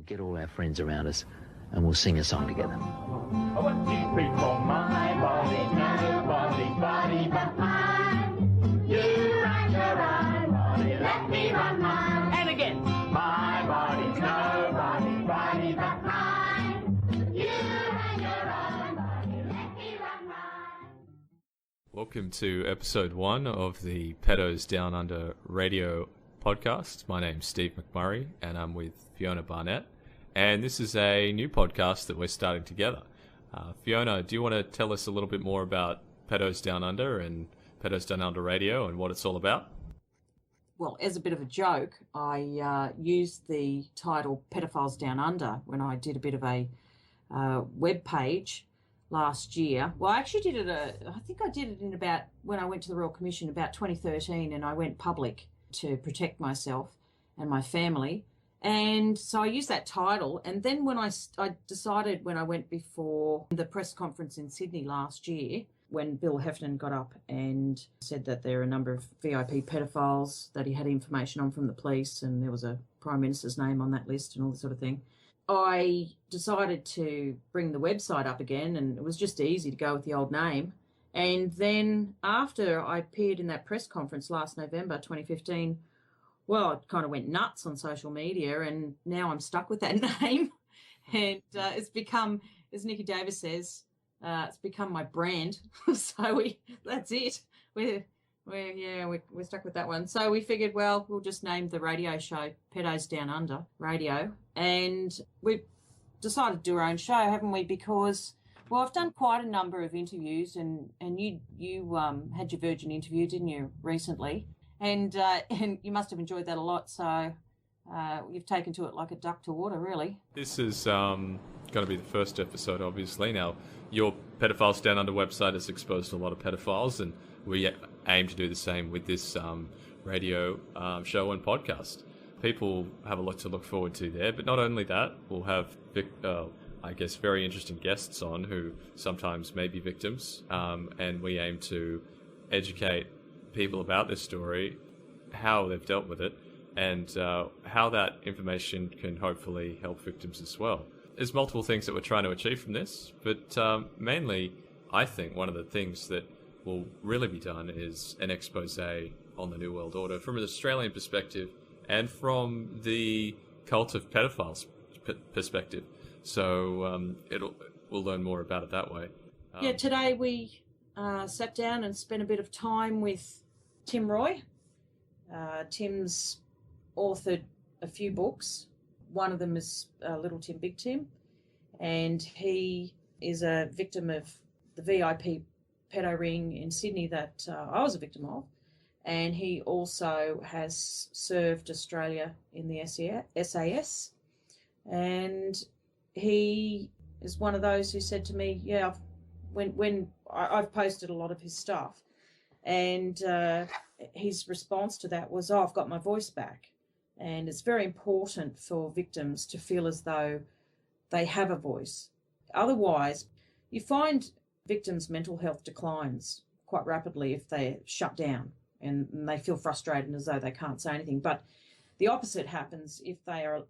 get all our friends around us and we'll sing a song together. I want to free for my body, nobody's body but mine. You run your own body, let me run mine. And again, my body's nobody's body but mine. You run your own body, let me run mine. Welcome to episode 1 of the Pedos Down Under radio podcast. My name's Steve McMurray and I'm with Fiona Barnett. And this is a new podcast that we're starting together. Fiona, do you want to tell us a little bit more about Pedos Down Under and Pedos Down Under Radio and what it's all about? Well, as a bit of a joke, I used the title Pedophiles Down Under when I did a bit of a web page last year. Well, I actually did it, I think I did it in about, when I went to the Royal Commission about 2013, and I went public to protect myself and my family. And so I used that title. And then when I decided, when I went before the press conference in Sydney last year, when Bill Heffernan got up and said that there are a number of VIP pedophiles that he had information on from the police, and there was a Prime Minister's name on that list and all this sort of thing, I decided to bring the website up again, and it was just easy to go with the old name. And then after I appeared in that press conference last November 2015, well, it kind of went nuts on social media, and now I'm stuck with that name. And it's become, as Nikki Davis says, it's become my brand. So that's it. We're stuck with that one. So we figured, well, we'll just name the radio show Pedos Down Under Radio. And we've decided to do our own show, haven't we? Because, well, I've done quite a number of interviews, and you had your Virgin interview, didn't you, recently? And you must have enjoyed that a lot. So you've taken to it like a duck to water, really. This is going to be the first episode, obviously. Now, your Pedophiles Down Under website has exposed a lot of pedophiles, and we aim to do the same with this radio show and podcast. People have a lot to look forward to there, but not only that, we'll have, I guess, very interesting guests on who sometimes may be victims, and we aim to educate people about this story, how they've dealt with it, and how that information can hopefully help victims as well. There's multiple things that we're trying to achieve from this, but mainly I think one of the things that will really be done is an expose on the New World Order from an Australian perspective and from the cult of pedophiles perspective. So we'll learn more about it that way. Today we sat down and spent a bit of time with Tim Roy. Tim's authored a few books. One of them is Little Tim, Big Tim, and he is a victim of the VIP pedo ring in Sydney that I was a victim of, and he also has served Australia in the SAS, and he is one of those who said to me, when I've posted a lot of his stuff, and his response to that was, I've got my voice back. And it's very important for victims to feel as though they have a voice. Otherwise, you find victims' mental health declines quite rapidly if they're shut down and they feel frustrated as though they can't say anything. But the opposite happens if they're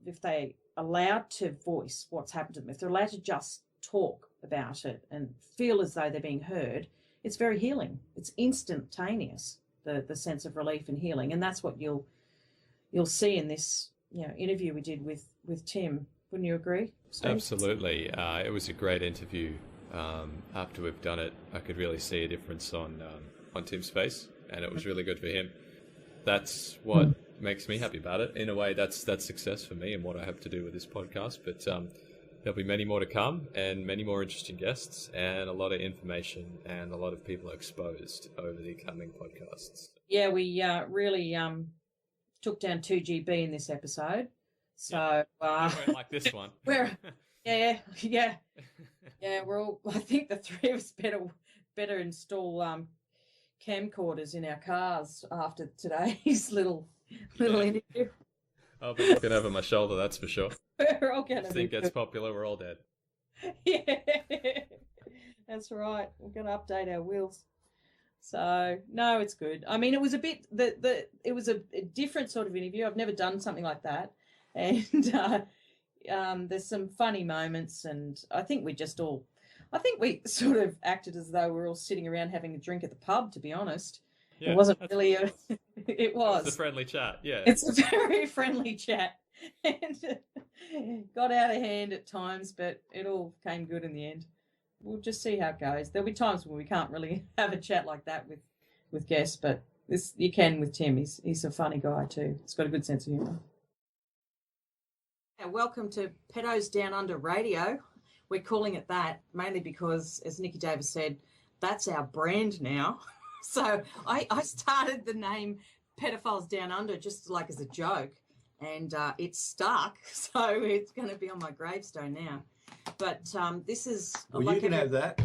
allowed to voice what's happened to them, if they're allowed to just talk about it and feel as though they're being heard. It's very healing. It's instantaneous, the sense of relief and healing, and that's what you'll see in this interview we did with Tim. Wouldn't you agree, Steve? Absolutely. It was a great interview. After we've done it, I could really see a difference on Tim's face, and it was really good for him. That's what makes me happy about it. In a way, that's success for me and what I have to do with this podcast. But there'll be many more to come, and many more interesting guests, and a lot of information, and a lot of people exposed over the coming podcasts. Yeah, we really took down 2GB in this episode. So like this one. We're all. I think the three of us better install camcorders in our cars after today's little interview. I'll be looking over my shoulder, that's for sure. We're all going to. If the thing gets popular, we're all dead. Yeah, that's right. We're going to update our wheels. So no, it's good. I mean, it was a bit it was a different sort of interview. I've never done something like that, and there's some funny moments, and I think we sort of acted as though we were all sitting around having a drink at the pub, to be honest. Yeah, it wasn't that's really what it was. it was. It's a friendly chat, yeah. It's a very friendly chat, and got out of hand at times, but it all came good in the end. We'll just see how it goes. There'll be times when we can't really have a chat like that with guests, but this you can with Tim. He's a funny guy too. He's got a good sense of humour. Welcome to Pedos Down Under Radio. We're calling it that mainly because, as Nikki Davis said, that's our brand now. So I started the name Pedophiles Down Under just like as a joke, and it stuck. So it's going to be on my gravestone now. But this is... Well, like you can have that.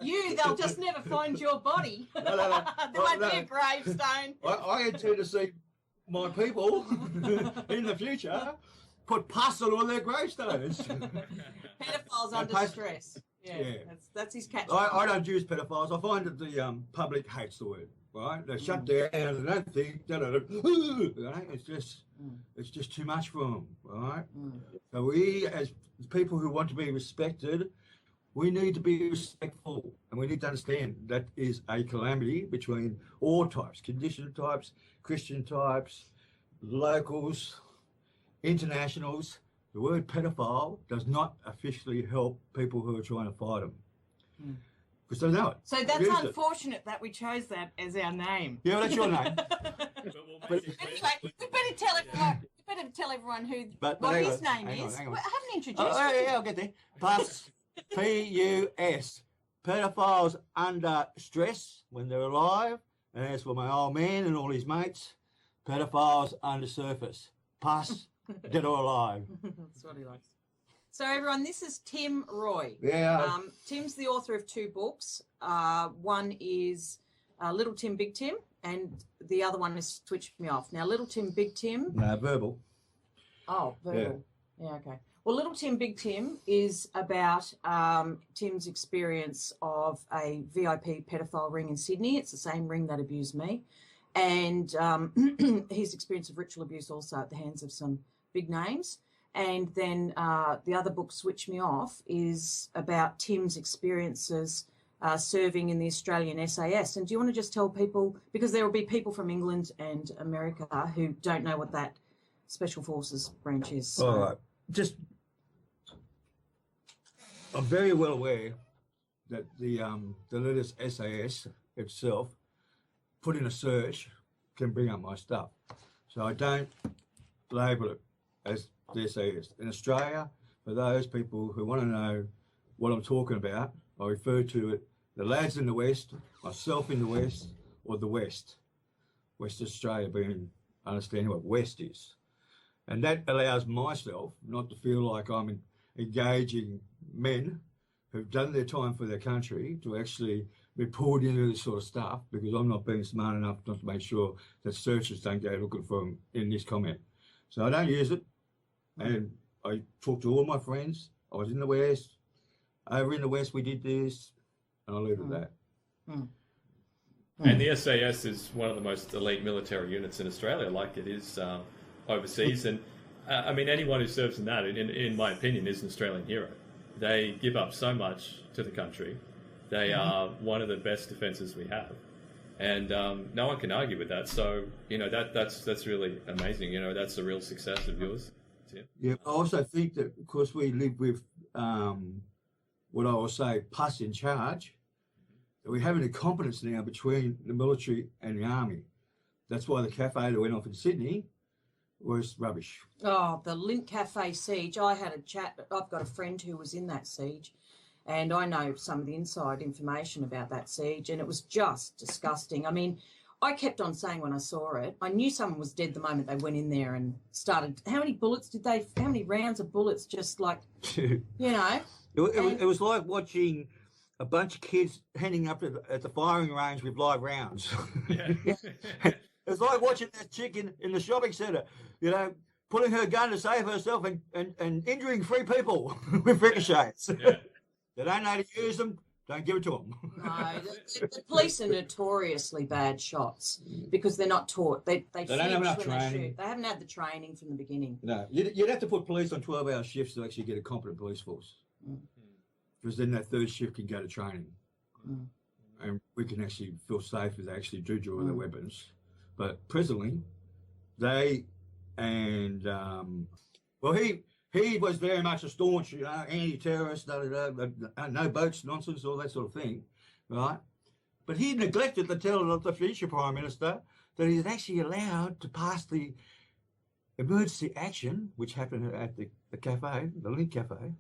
They'll just never find your body. No. There won't be a gravestone. I intend to see my people in the future put pus on all their gravestones. Pedophiles under stress. Yeah. That's his catchphrase. I don't use pedophiles. I find that the public hates the word. Right? They shut down and they don't think. It's just too much for them. Right? So we, as people who want to be respected, we need to be respectful, and we need to understand that is a calamity between all types, condition types, Christian types, locals, internationals. The word pedophile does not officially help people who are trying to fight them. Because they know it. So that's unfortunate that we chose that as our name. Yeah, well, that's your name. Anyway, we better tell everyone what his name is. I haven't introduced you. Yeah, I'll get there. Plus, P-U-S. Pedophiles under stress when they're alive. And as for my old man and all his mates, pedophiles under surface. Pus, dead or alive. That's what he likes. So, everyone, this is Tim Roy. Yeah. Tim's the author of 2 books. One is Little Tim, Big Tim, and the other one is Switch Me Off. Now, Little Tim, Big Tim... No, verbal. Oh, verbal. Yeah, okay. Well, Little Tim, Big Tim is about Tim's experience of a VIP pedophile ring in Sydney. It's the same ring that abused me. And his experience of ritual abuse also at the hands of some big names. And then the other book, Switch Me Off, is about Tim's experiences serving in the Australian SAS. And do you want to just tell people, because there will be people from England and America who don't know what that Special Forces branch is. So. All right. I'm very well aware that the latest SAS itself, put in a search, can bring up my stuff. So I don't label it as the SAS. In Australia, for those people who want to know what I'm talking about, I refer to it, the lads in the West, myself in the West, or the West. West Australia being understanding what West is. And that allows myself not to feel like I'm engaging men who've done their time for their country to actually be pulled into this sort of stuff, because I'm not being smart enough not to make sure that searchers don't go looking for them in this comment. So I don't use it. And I talk to all my friends. I was in the West. Over in the West, we did this. And I'll leave it at that. And the SAS is one of the most elite military units in Australia, like it is overseas. And I mean, anyone who serves in that, in my opinion, is an Australian hero. They give up so much to the country. They are one of the best defences we have. And no one can argue with that. So, that's really amazing. That's a real success of yours. Yeah, I also think that because we live with what I will say, pus in charge, that we have an incompetence now between the military and the army. That's why the cafe that went off in Sydney was rubbish. Oh, the Link Cafe siege. I had a chat. I've got a friend who was in that siege, and I know some of the inside information about that siege, and it was just disgusting. I mean, I kept on saying when I saw it, I knew someone was dead the moment they went in there and started. How many rounds of bullets just like, It was like watching a bunch of kids heading up at the firing range with live rounds. Yeah. It's like watching that chick in the shopping centre, pulling her gun to save herself and injuring 3 people with ricochets. Yeah. They don't know how to use them. Don't give it to them. No, the police are notoriously bad shots because they're not taught. They don't have enough training. They haven't had the training from the beginning. No, you'd have to put police on 12-hour shifts to actually get a competent police force. Because then that third shift can go to training. And we can actually feel safe if they actually do draw their weapons. But presently, they and, well, he was very much a staunch, anti-terrorist, no boats nonsense, all that sort of thing, right? But he neglected to tell the future Prime Minister that he's actually allowed to pass the emergency action, which happened at the cafe, the Link Cafe.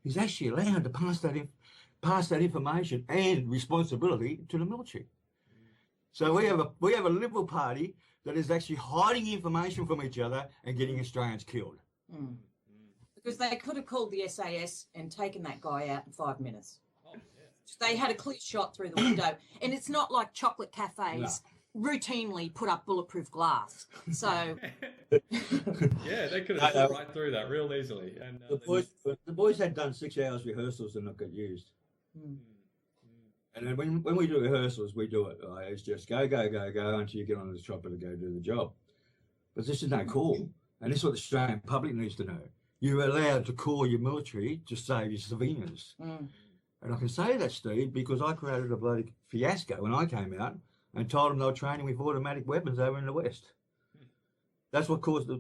He's actually allowed to pass that information and responsibility to the military. So we have a Liberal Party that is actually hiding information from each other and getting Australians killed. Because they could have called the SAS and taken that guy out in 5 minutes. They had a clear shot through the window. And it's not like chocolate cafes routinely put up bulletproof glass. So... yeah, they could have slipped right through that real easily. And the boys had done 6 hours rehearsals and not got used. And then when we do rehearsals, we do it. It's just go until you get on the chopper to go do the job. But this is no call. And this is what the Australian public needs to know. You're allowed to call your military to save your civilians. And I can say that, Steve, because I created a bloody fiasco when I came out and told them they were training with automatic weapons over in the West. That's what caused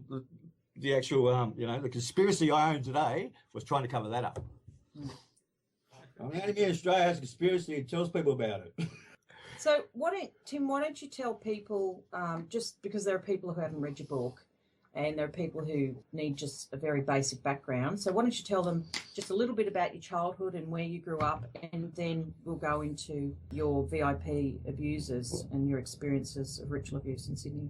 the actual, the conspiracy I own today was trying to cover that up. I'm the only man in Australia has a conspiracy and tells people about it. So, Tim, why don't you tell people, just because there are people who haven't read your book and there are people who need just a very basic background, so why don't you tell them just a little bit about your childhood and where you grew up, and then we'll go into your VIP abusers and your experiences of ritual abuse in Sydney.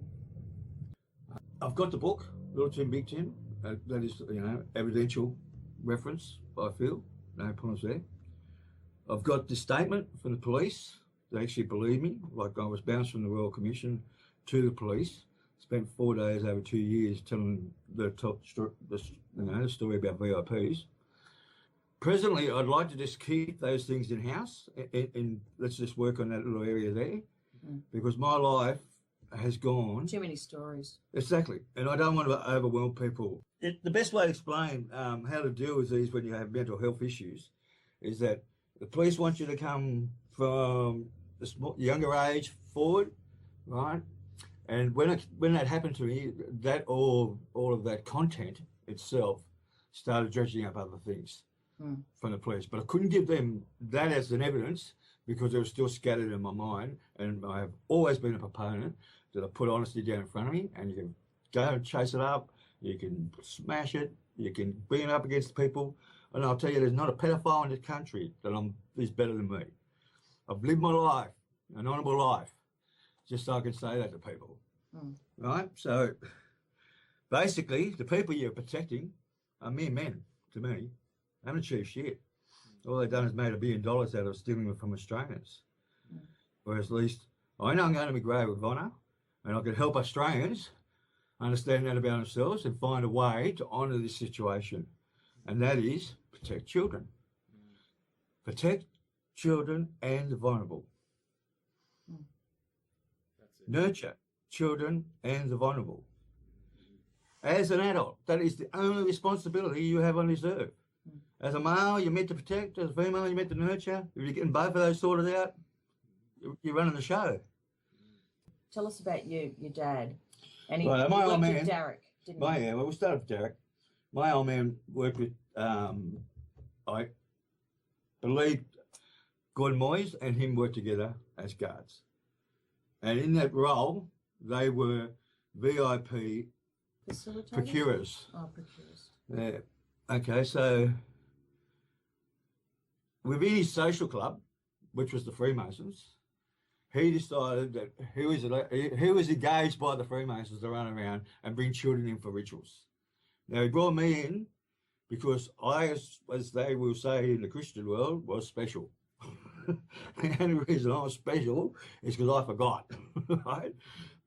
I've got the book, Little Tim, Big Tim. That is, evidential reference, I feel. No problems there. I've got the statement from the police. They actually believe me. Like, I was bounced from the Royal Commission to the police. Spent 4 days over 2 years telling the story about VIPs. Presently, I'd like to just keep those things in-house and let's just work on that little area there, because my life has gone... Too many stories. Exactly. And I don't want to overwhelm people. The best way to explain how to deal with these when you have mental health issues is that the police want you to come from the younger age forward, right? And when that happened to me, that all of that content itself started dredging up other things from the police. But I couldn't give them that as an evidence because it was still scattered in my mind. And I have always been a proponent that I put honesty down in front of me, and you can go and chase it up, you can smash it, you can bring it up against people. And I'll tell you, there's not a pedophile in this country that is better than me. I've lived my life, an honourable life, just so I can say that to people, right? So basically, the people you're protecting are mere men to me. They haven't achieved shit. All they've done is made $1 billion out of stealing from Australians. Whereas at least I know I'm going to my grave with honour, and I can help Australians understand that about themselves and find a way to honour this situation. And that is protect children. Protect children and the vulnerable. Nurture children and the vulnerable. As an adult, that is the only responsibility you have on this earth. As a male, you're meant to protect. As a female, you're meant to nurture. If you're getting both of those sorted out, you're running the show. Tell us about your dad. And he my old worked man, with Derek, didn't he? Yeah, well, we started with Derek. My old man worked with, I believe, Gordon Moyes and him worked together as guards. And in that role, they were VIP procurers. Oh, procurers. Yeah. Okay, so within his social club, which was the Freemasons, he decided that he was engaged by the Freemasons to run around and bring children in for rituals. Now, he brought me in because I, as they will say in the Christian world, was special. The only reason I was special is because I forgot, right?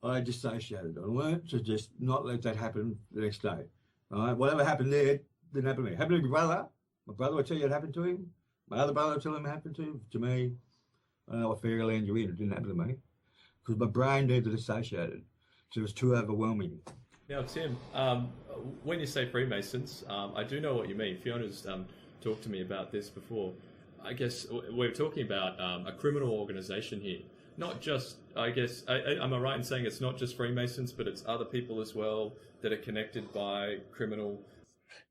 I dissociated. I learned to just not let that happen the next day. All right? Whatever happened there didn't happen to me. It happened to my brother. My brother would tell you it happened to him. My other brother tell him it happened to me. I don't know what fairyland you're in. It didn't happen to me because my brain needed to dissociate it. So it was too overwhelming. Now, Tim, when you say Freemasons, I do know what you mean. Fiona's talked to me about this before. I guess we're talking about a criminal organization here. Not just, I guess, am I right in saying it's not just Freemasons, but it's other people as well that are connected by criminal...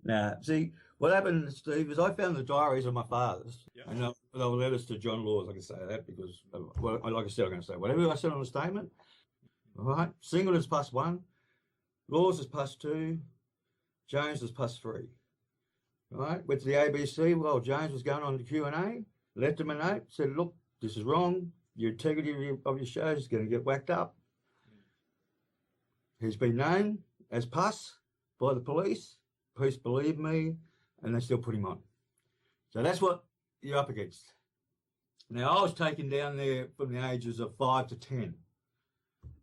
Now, see, what happened, Steve, is I found the diaries of my fathers, and they were letters to John Laws. I can say that because, well, like I said, I'm going to say whatever I said on the statement. All right, Singleton's +1, Laws is +2, Jones is +3. All right, went to the ABC while Jones was going on the Q&A, left him a note, said, look, this is wrong. Your integrity of your show is going to get whacked up. He's been known as pus by the police. Police believe me, and they still put him on. So that's what you're up against. Now, I was taken down there from the ages of 5 to 10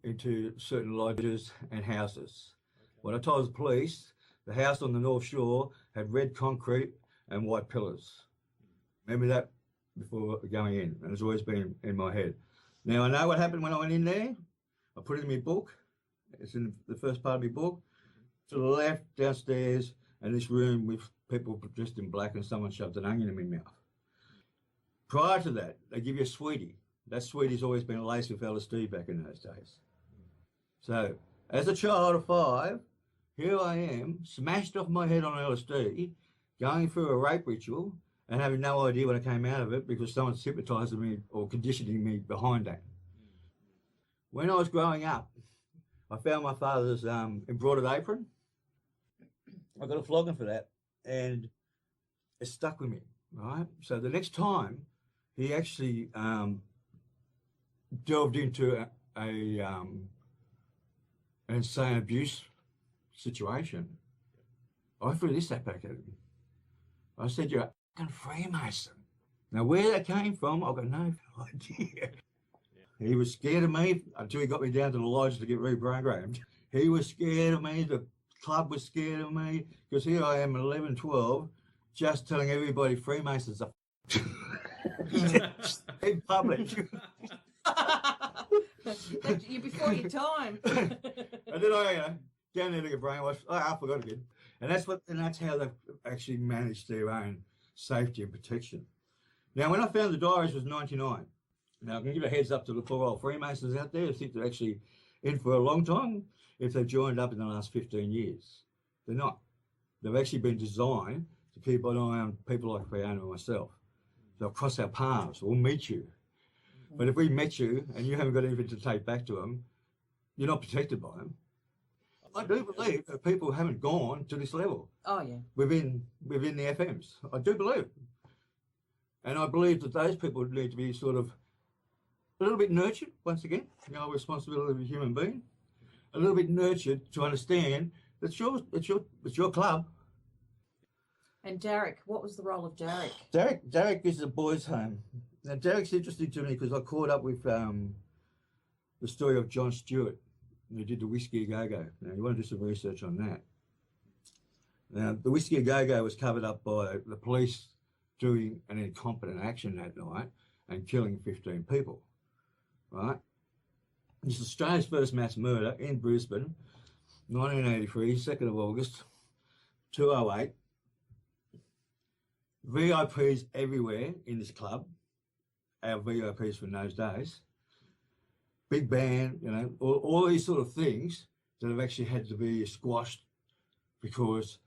into certain lodges and houses. When I told the police, the house on the North Shore had red concrete and white pillars. Remember that before going in, and it's always been in my head. Now, I know what happened when I went in there. I put it in my book. It's in the first part of my book. To the left, downstairs, and this room with people dressed in black, and someone shoved an onion in my mouth. Prior to that, they give you a sweetie. That sweetie's always been laced with LSD back in those days. So, as a child of 5, here I am, smashed off my head on LSD, going through a rape ritual, and having no idea when I came out of it because someone's hypnotising me or conditioning me behind that. When I was growing up, I found my father's embroidered apron. I got a flogging for that, and it stuck with me, right? So the next time, he actually delved into an insane abuse situation. I threw this back at him. I said, you're a fucking Freemason. Now, where that came from, I've got no idea. He was scared of me until he got me down to the lodge to get reprogrammed. He was scared of me. The club was scared of me because here I am at 11, 12, just telling everybody Freemasons are in public. You're before your time. And then I, down there to get brainwashed. Oh, I forgot again. And that's how they've actually managed their own safety and protection. Now, when I found the diaries was 99. Now, I can give a heads up to the poor old Freemasons out there who think they're actually in for a long time if they've joined up in the last 15 years. They're not. They've actually been designed to keep an eye on people like Fiona and myself. They'll cross our paths. We'll meet you. But if we met you and you haven't got anything to take back to them, you're not protected by them. I do believe that people haven't gone to this level. Oh, yeah. Within the FMs. I do believe. And I believe that those people need to be sort of a little bit nurtured, once again, you know, responsibility of a human being, a little bit nurtured to understand that it's your club. And Derek, what was the role of Derek? Derek is a boys' home. Now, Derek's interesting to me because I caught up with the story of John Stewart, who did the Whiskey A Go-Go. Now, you want to do some research on that. Now, the Whiskey A Go-Go was covered up by the police doing an incompetent action that night and killing 15 people, right? It's Australia's first mass murder in Brisbane, 1983, 2nd of August, 2:08. VIPs everywhere in this club, our VIPs from those days. Big band, you know, all these sort of things that have actually had to be squashed because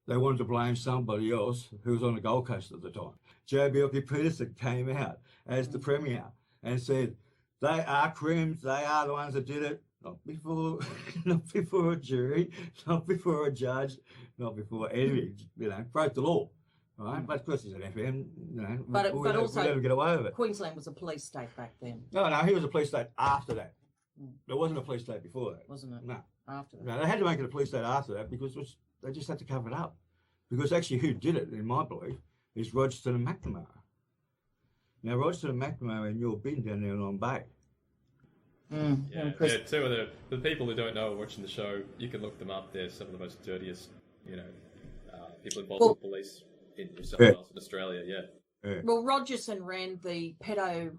they wanted to blame somebody else who was on the Gold Coast at the time. Joe Bjelke-Petersen came out as the Premier and said, they are crims, they are the ones that did it. Not before, not before a jury, not before a judge, not before anything, you know, broke the law. Right, but of course he's an FM, you know, But also, we never get away with it. Queensland was a police state back then. No, he was a police state after that. There wasn't a police state before that. Wasn't it? No. After that. No, they had to make it a police state after that because they just had to cover it up. Because actually who did it, in my belief, is Rogerton and McNamara. Now, Rogerton and McNamara in your bin down there in Long Bay. Yeah, two of the people who don't know watching the show, you can look them up. They're some of the most dirtiest, you know, people involved with police in New South Wales and Australia, yeah. Yeah. Well, Rogerson ran the pedo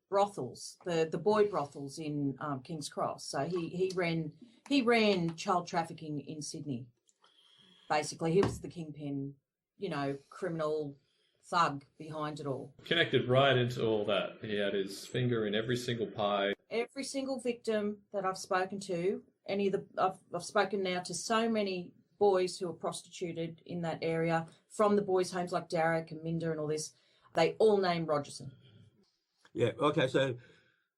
brothels, the boy brothels in King's Cross. So he ran child trafficking in Sydney. Basically, he was the kingpin, criminal thug behind it all. Connected right into all that. He had his finger in every single pie. Every single victim that I've spoken to, I've spoken now to so many boys who are prostituted in that area from the boys' homes like Darrick and Minder and all this. They all name Rogerson. Yeah. Okay. So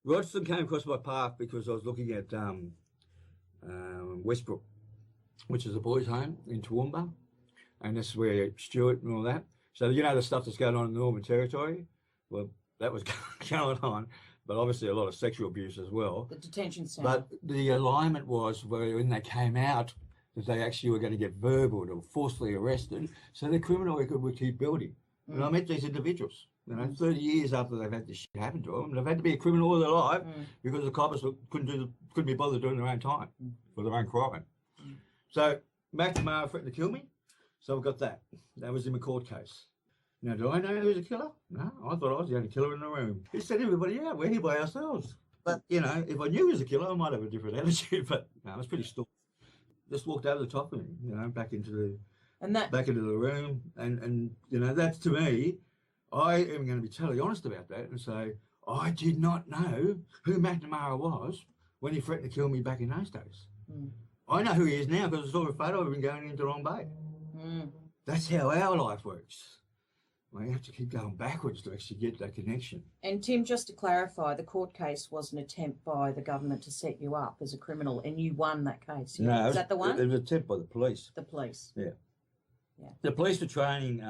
Rogerson came across my path because I was looking at Westbrook, which is a boys' home in Toowoomba, and this is where Stuart and all that. So the stuff that's going on in the Northern Territory. Well, that was going on, but obviously a lot of sexual abuse as well. The detention centre. But the alignment was when they came out that they actually were going to get verbal or forcibly arrested, so their criminal record would keep building. Mm. And I met these individuals, 30 years after they've had this shit happen to them, they've had to be a criminal all their life because the coppers couldn't be bothered doing their own time for their own crime. Mm. So McNamara threatened to kill me, so we got that. That was in the court case. Now, do I know who's a killer? No, I thought I was the only killer in the room. He said everybody out, we're here by ourselves. But, if I knew he was a killer, I might have a different attitude, but no, I was pretty stoked. Just walked over the top of him, back into the room, and that's, to me, I am going to be totally honest about that and say I did not know who McNamara was when he threatened to kill me back in those days. Mm. I know who he is now because I saw a photo of him going into Long Bay. Mm. That's how our life works. You have to keep going backwards to actually get that connection. And Tim, just to clarify, the court case was an attempt by the government to set you up as a criminal, and you won that case. Yeah? No, is that the one? It was an attempt by the police. The police. Yeah. The police were training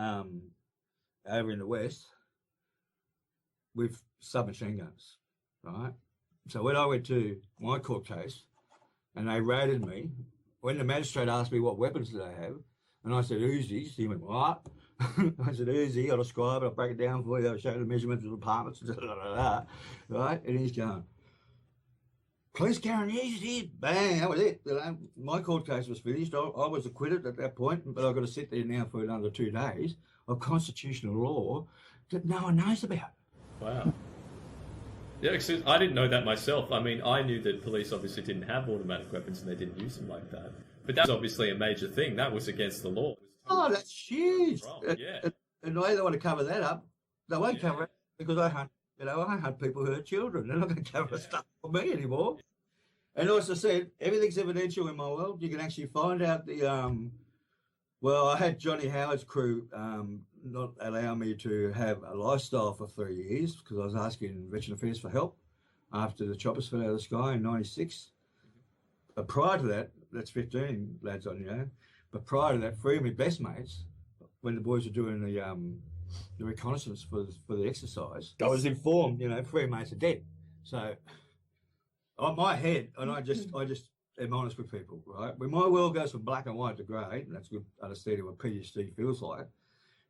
over in the West with submachine guns, right? So when I went to my court case and they raided me, when the magistrate asked me what weapons did I have, and I said Uzis, he went, what? I said, Uzi, I'll describe it, I'll break it down for you, I'll show you the measurements of the apartments, right? And he's going, police carrying Uzi, bang, that was it. My court case was finished. I was acquitted at that point, but I've got to sit there now for another 2 days of constitutional law that no one knows about. Wow. Yeah, because I didn't know that myself. I mean, I knew that police obviously didn't have automatic weapons and they didn't use them like that. But that was obviously a major thing. That was against the law. Oh, that's huge. Yeah. And the way they want to cover that up, they won't cover it because I hunt people who are children. They're not going to cover stuff for me anymore. And as I said, everything's evidential in my world. You can actually find out I had Johnny Howard's crew not allow me to have a lifestyle for 3 years because I was asking Veteran Affairs for help after the choppers fell out of the sky in '96. But prior to that, that's 15 lads on, But prior to that, 3 of my best mates, when the boys were doing the reconnaissance for the exercise, I was informed, 3 mates are dead. So on my head, and I just am honest with people, right? When my world goes from black and white to grey, and that's good understanding what PTSD feels like,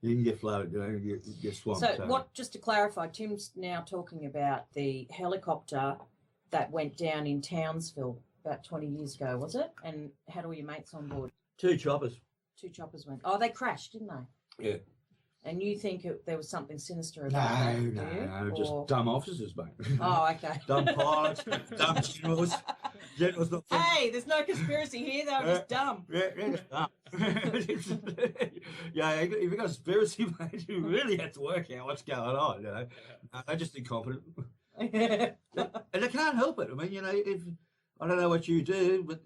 you can get flooded, you get swamped. So just to clarify, Tim's now talking about the helicopter that went down in Townsville about 20 years ago, was it? And had all your mates on board? 2 choppers. 2 choppers went. Oh, they crashed, didn't they? Yeah. And you think there was something sinister about that? No, just dumb officers, mate. Oh, okay. Dumb pilots, dumb generals. Generals not. Hey, there's no conspiracy here. They were just dumb. Yeah, dumb. If you've got a conspiracy, mate, you really have to work out what's going on. They're just incompetent, and they can't help it. I mean, if I don't know what you do, but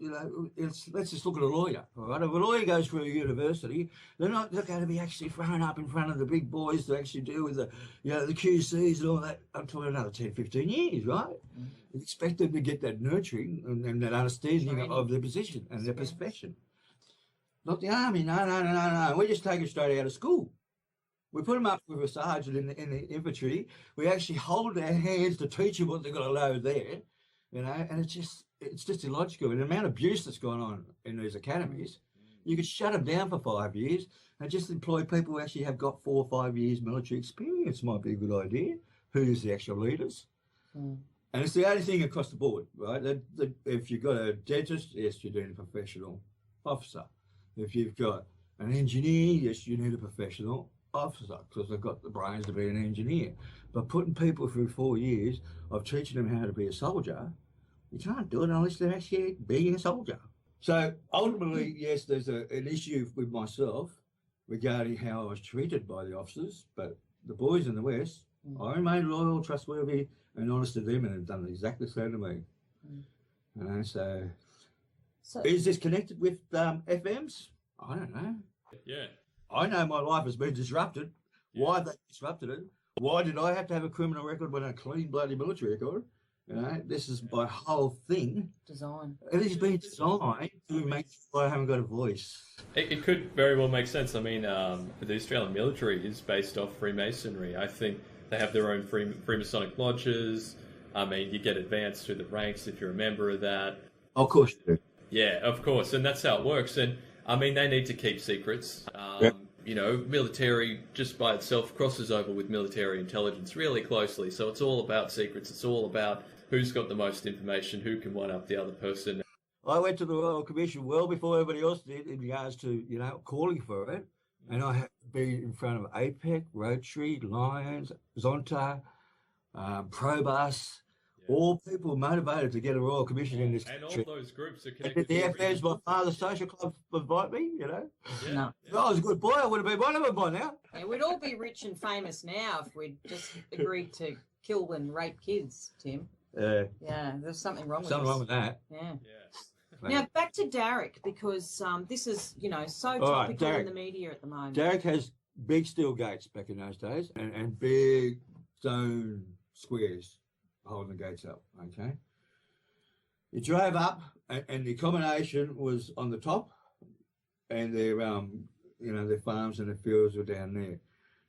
let's just look at a lawyer. All right, if a lawyer goes through a university, they're not going to be actually thrown up in front of the big boys to actually deal with the QCs and all that until another 10, 15 years, right? Mm-hmm. Expect them to get that nurturing and that understanding of their position and their profession. Not the army, no. We just take it straight out of school. We put them up with a sergeant in the infantry. We actually hold their hands to teach them what they've got to load there, and it's just illogical. And the amount of abuse that's gone on in these academies, you could shut them down for 5 years and just employ people who actually have got 4 or 5 years military experience. Might be a good idea. Who's the actual leaders? Mm. And it's the only thing across the board, right? If you've got a dentist, yes, you need a professional officer. If you've got an engineer, yes, you need a professional officer because they've got the brains to be an engineer. But putting people through 4 years of teaching them how to be a soldier, you can't do it unless they're actually being a soldier. So ultimately, yes, there's an issue with myself regarding how I was treated by the officers, but the boys in the West, I remain loyal, trustworthy, and honest to them, and have done exactly the same to me. You know, so is this connected with FMs? I don't know. Yeah. I know my life has been disrupted. Why have they disrupted it? Why did I have to have a criminal record when I clean bloody military record? You know, this is my whole thing. Design. It has been designed to make sure I haven't got a voice. It could very well make sense. I mean, the Australian military is based off Freemasonry. I think they have their own Freemasonic lodges. I mean, you get advanced through the ranks if you're a member of that. Of course you do. Yeah, of course. And that's how it works. And, I mean, they need to keep secrets. You know, military just by itself crosses over with military intelligence really closely. So it's all about secrets. It's all about who's got the most information, who can one up the other person. I went to the Royal Commission well before everybody else did in regards to, you know, calling for it. And I had to be in front of APEC, Rotary, Lions, Zonta, Probus, all people motivated to get a Royal Commission in this country. And all those groups are connected. And the FM's my father's social club invite me, you know. Yeah. No. If I was a good boy, I would have been one of them by now. Yeah, we'd all be rich and famous now if we'd just agreed to kill and rape kids, Tim. Yeah, there's something wrong with something this. wrong with that. Yeah. Yeah. Now back to Darrick, because this is, you know, so All topical right, Darrick. in the media at the moment. Darrick has big steel gates back in those days and big stone squares holding the gates up, okay? You drove up and the accommodation was on the top and their, you know, their farms and their fields were down there.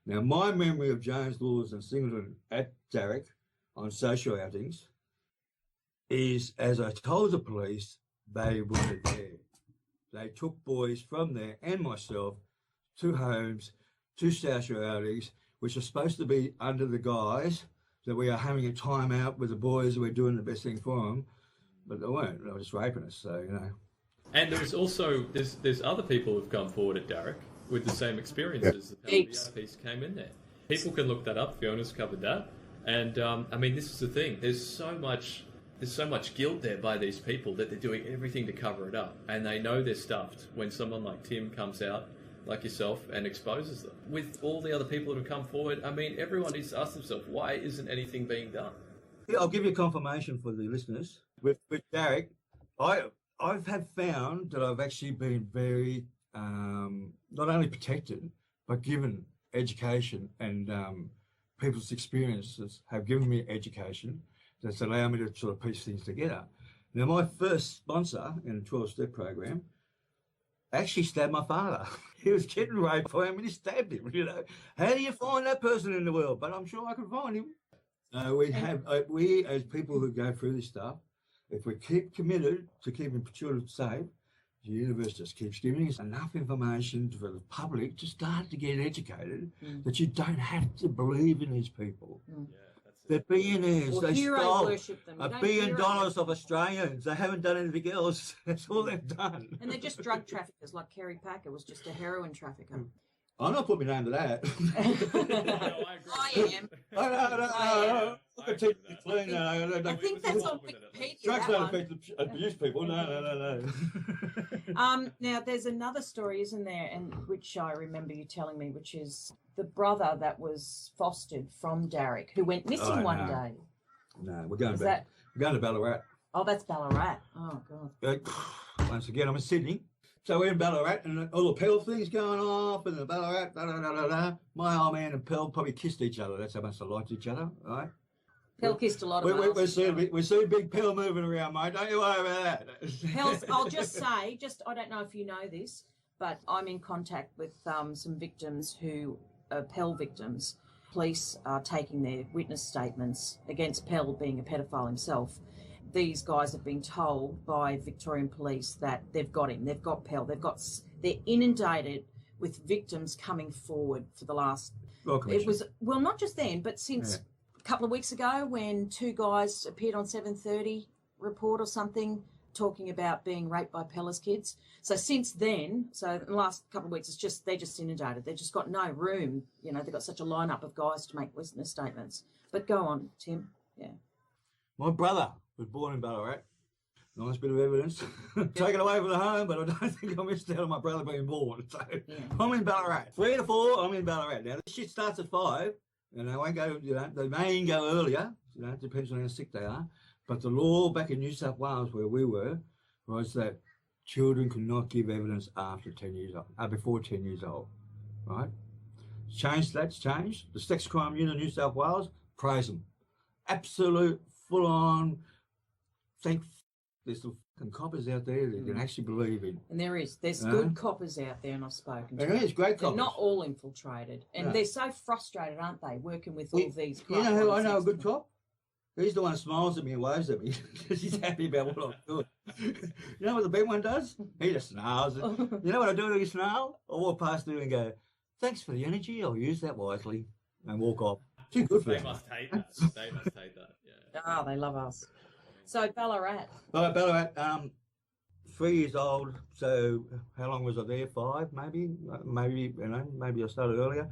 Now, my memory of Jones, Lawes and Singleton at Darrick on social outings is, as I told the police, they weren't there. They took boys from there and myself to homes, to social outings, which are supposed to be under the guise that we are having a time out with the boys and we're doing the best thing for them, but they weren't. They were just raping us, so, you know. And there's also, there's other people who've come forward at Darrick with the same experiences that the piece came in there. People can look that up. Fiona's covered that. And, I mean, this is the thing. There's so much guilt there by these people that they're doing everything to cover it up. And they know they're stuffed when someone like Tim comes out, like yourself, and exposes them. With all the other people that have come forward, I mean, everyone needs to ask themselves, why isn't anything being done? Yeah, I'll give you confirmation for the listeners. With Darrick, I have found that I've actually been very, not only protected, but given education, and people's experiences have given me education that's allowed me to sort of piece things together. Now, my first sponsor in the 12-step program actually stabbed my father. He was getting raped by him and he stabbed him, you know. How do you find that person in the world? But I'm sure I could find him. We as people who go through this stuff, if we keep committed to keeping children safe, the universe just keeps giving us enough information for the public to start to get educated that you don't have to believe in these people. They're billionaires. Well, they hero stole worship them. $1 billion off Australians. They haven't done anything else. That's all they've done. And they're just drug traffickers, like Kerry Packer was just a heroin trafficker. I'm not putting my name to that. I am. No. Look at it clean. I think that's on Wikipedia. Drugs that don't one. affect abuse people. No. Now, there's another story, isn't there, and which I remember you telling me, which is the brother that was fostered from Darrick, who went missing one day. No, we're going Is back. that- We're going to Ballarat. Oh, that's Ballarat. Oh, God. Once again, I'm in Sydney. So we're in Ballarat and all the Pell things going off and the Ballarat, My old man and Pell probably kissed each other. That's how much they liked each other, right? Pell kissed a lot of males. We're seeing big Pell moving around, mate. Don't you worry about that. Pell's, I'll just say, I don't know if you know this, but I'm in contact with some victims who are Pell victims. Police are taking their witness statements against Pell being a pedophile himself. These guys have been told by Victorian police that they've got him, they've got Pell, they're inundated with victims coming forward for the last. It was not just then, but since a couple of weeks ago when two guys appeared on 7:30 report or something, talking about being raped by Pella's kids. So since then, so in the last couple of weeks, they're just inundated. They've just got no room. You know, they've got such a lineup of guys to make witness statements. But go on, Tim. Yeah. My brother was born in Ballarat. Nice bit of evidence. Taken away from the home, but I don't think I missed out on my brother being born. So I'm in Ballarat. 3 to 4, I'm in Ballarat. Now, this shit starts at 5, and they won't go, they may go earlier. It depends on how sick they are. But the law back in New South Wales, where we were, was that children could not give evidence after 10 years old, before 10 years old, right? That's changed. The sex crime unit in New South Wales, praise them. Absolute, full-on, there's some fucking coppers out there that you can actually believe in. And there's good coppers out there, and I've spoken to them. There is great coppers. They're not all infiltrated, and they're so frustrated, aren't they, working with all these. You know who I know a good cop? He's the one who smiles at me and waves at me because he's happy about what I'm doing. You know what the big one does? He just snarls. You know what I do to his snarl? I walk past him and go, "Thanks for the energy. I'll use that wisely," and walk off. Too good for They them. must hate that. They must hate that. Yeah. Oh, they love us. So Ballarat. Ballarat, 3 years old. So how long was I there? 5, maybe. Maybe I started earlier.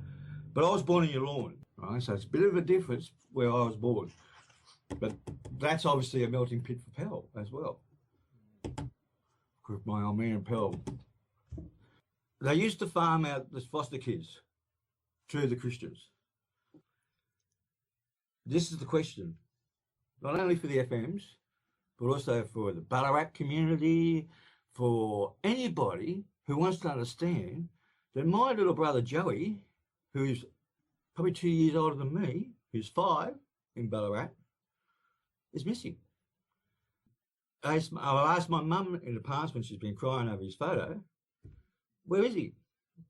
But I was born in your lawn, right? So it's a bit of a difference where I was born. But that's obviously a melting pit for Pell as well. With my old man Pell. They used to farm out the foster kids to the Christians. This is the question, not only for the FMs, but also for the Ballarat community, for anybody who wants to understand that my little brother Joey, who's probably 2 years older than me, who's 5 in Ballarat, is missing. I've asked my mum in the past when she's been crying over his photo, where is he?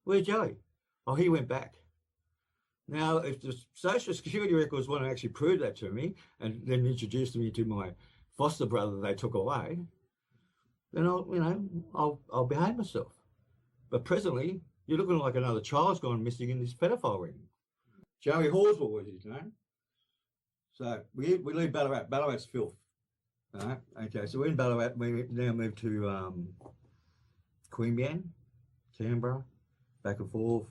Where's Joey? Oh, he went back. Now, if the social security records want to actually prove that to me and then introduce me to my foster brother they took away, then I'll behave myself. But presently, you're looking like another child's gone missing in this pedophile ring. Joey Horswell was his name. So we leave Ballarat. Ballarat's filth. All right. Okay. So we're in Ballarat. We now move to Queanbeyan, Canberra, back and forth.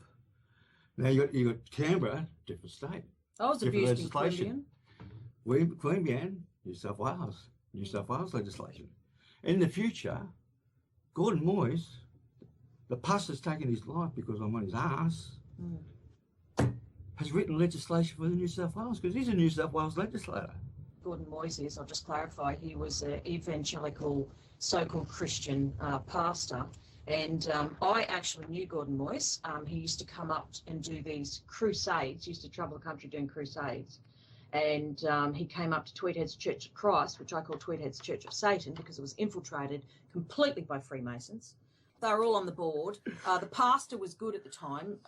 Now you got Canberra, different state. I was abused in Queanbeyan. Queanbeyan, New South Wales legislation. In the future, Gordon Moyes, the pus has taken his life because I'm on his ass, has written legislation for the New South Wales because he's a New South Wales legislator. Gordon Moyes is, I'll just clarify, he was an evangelical, so-called Christian pastor. And I actually knew Gordon Moyes. He used to come up and do these crusades, used to travel the country doing crusades. And he came up to Tweedhead's Church of Christ, which I call Tweedhead's Church of Satan, because it was infiltrated completely by Freemasons. They were all on the board. The pastor was good at the time,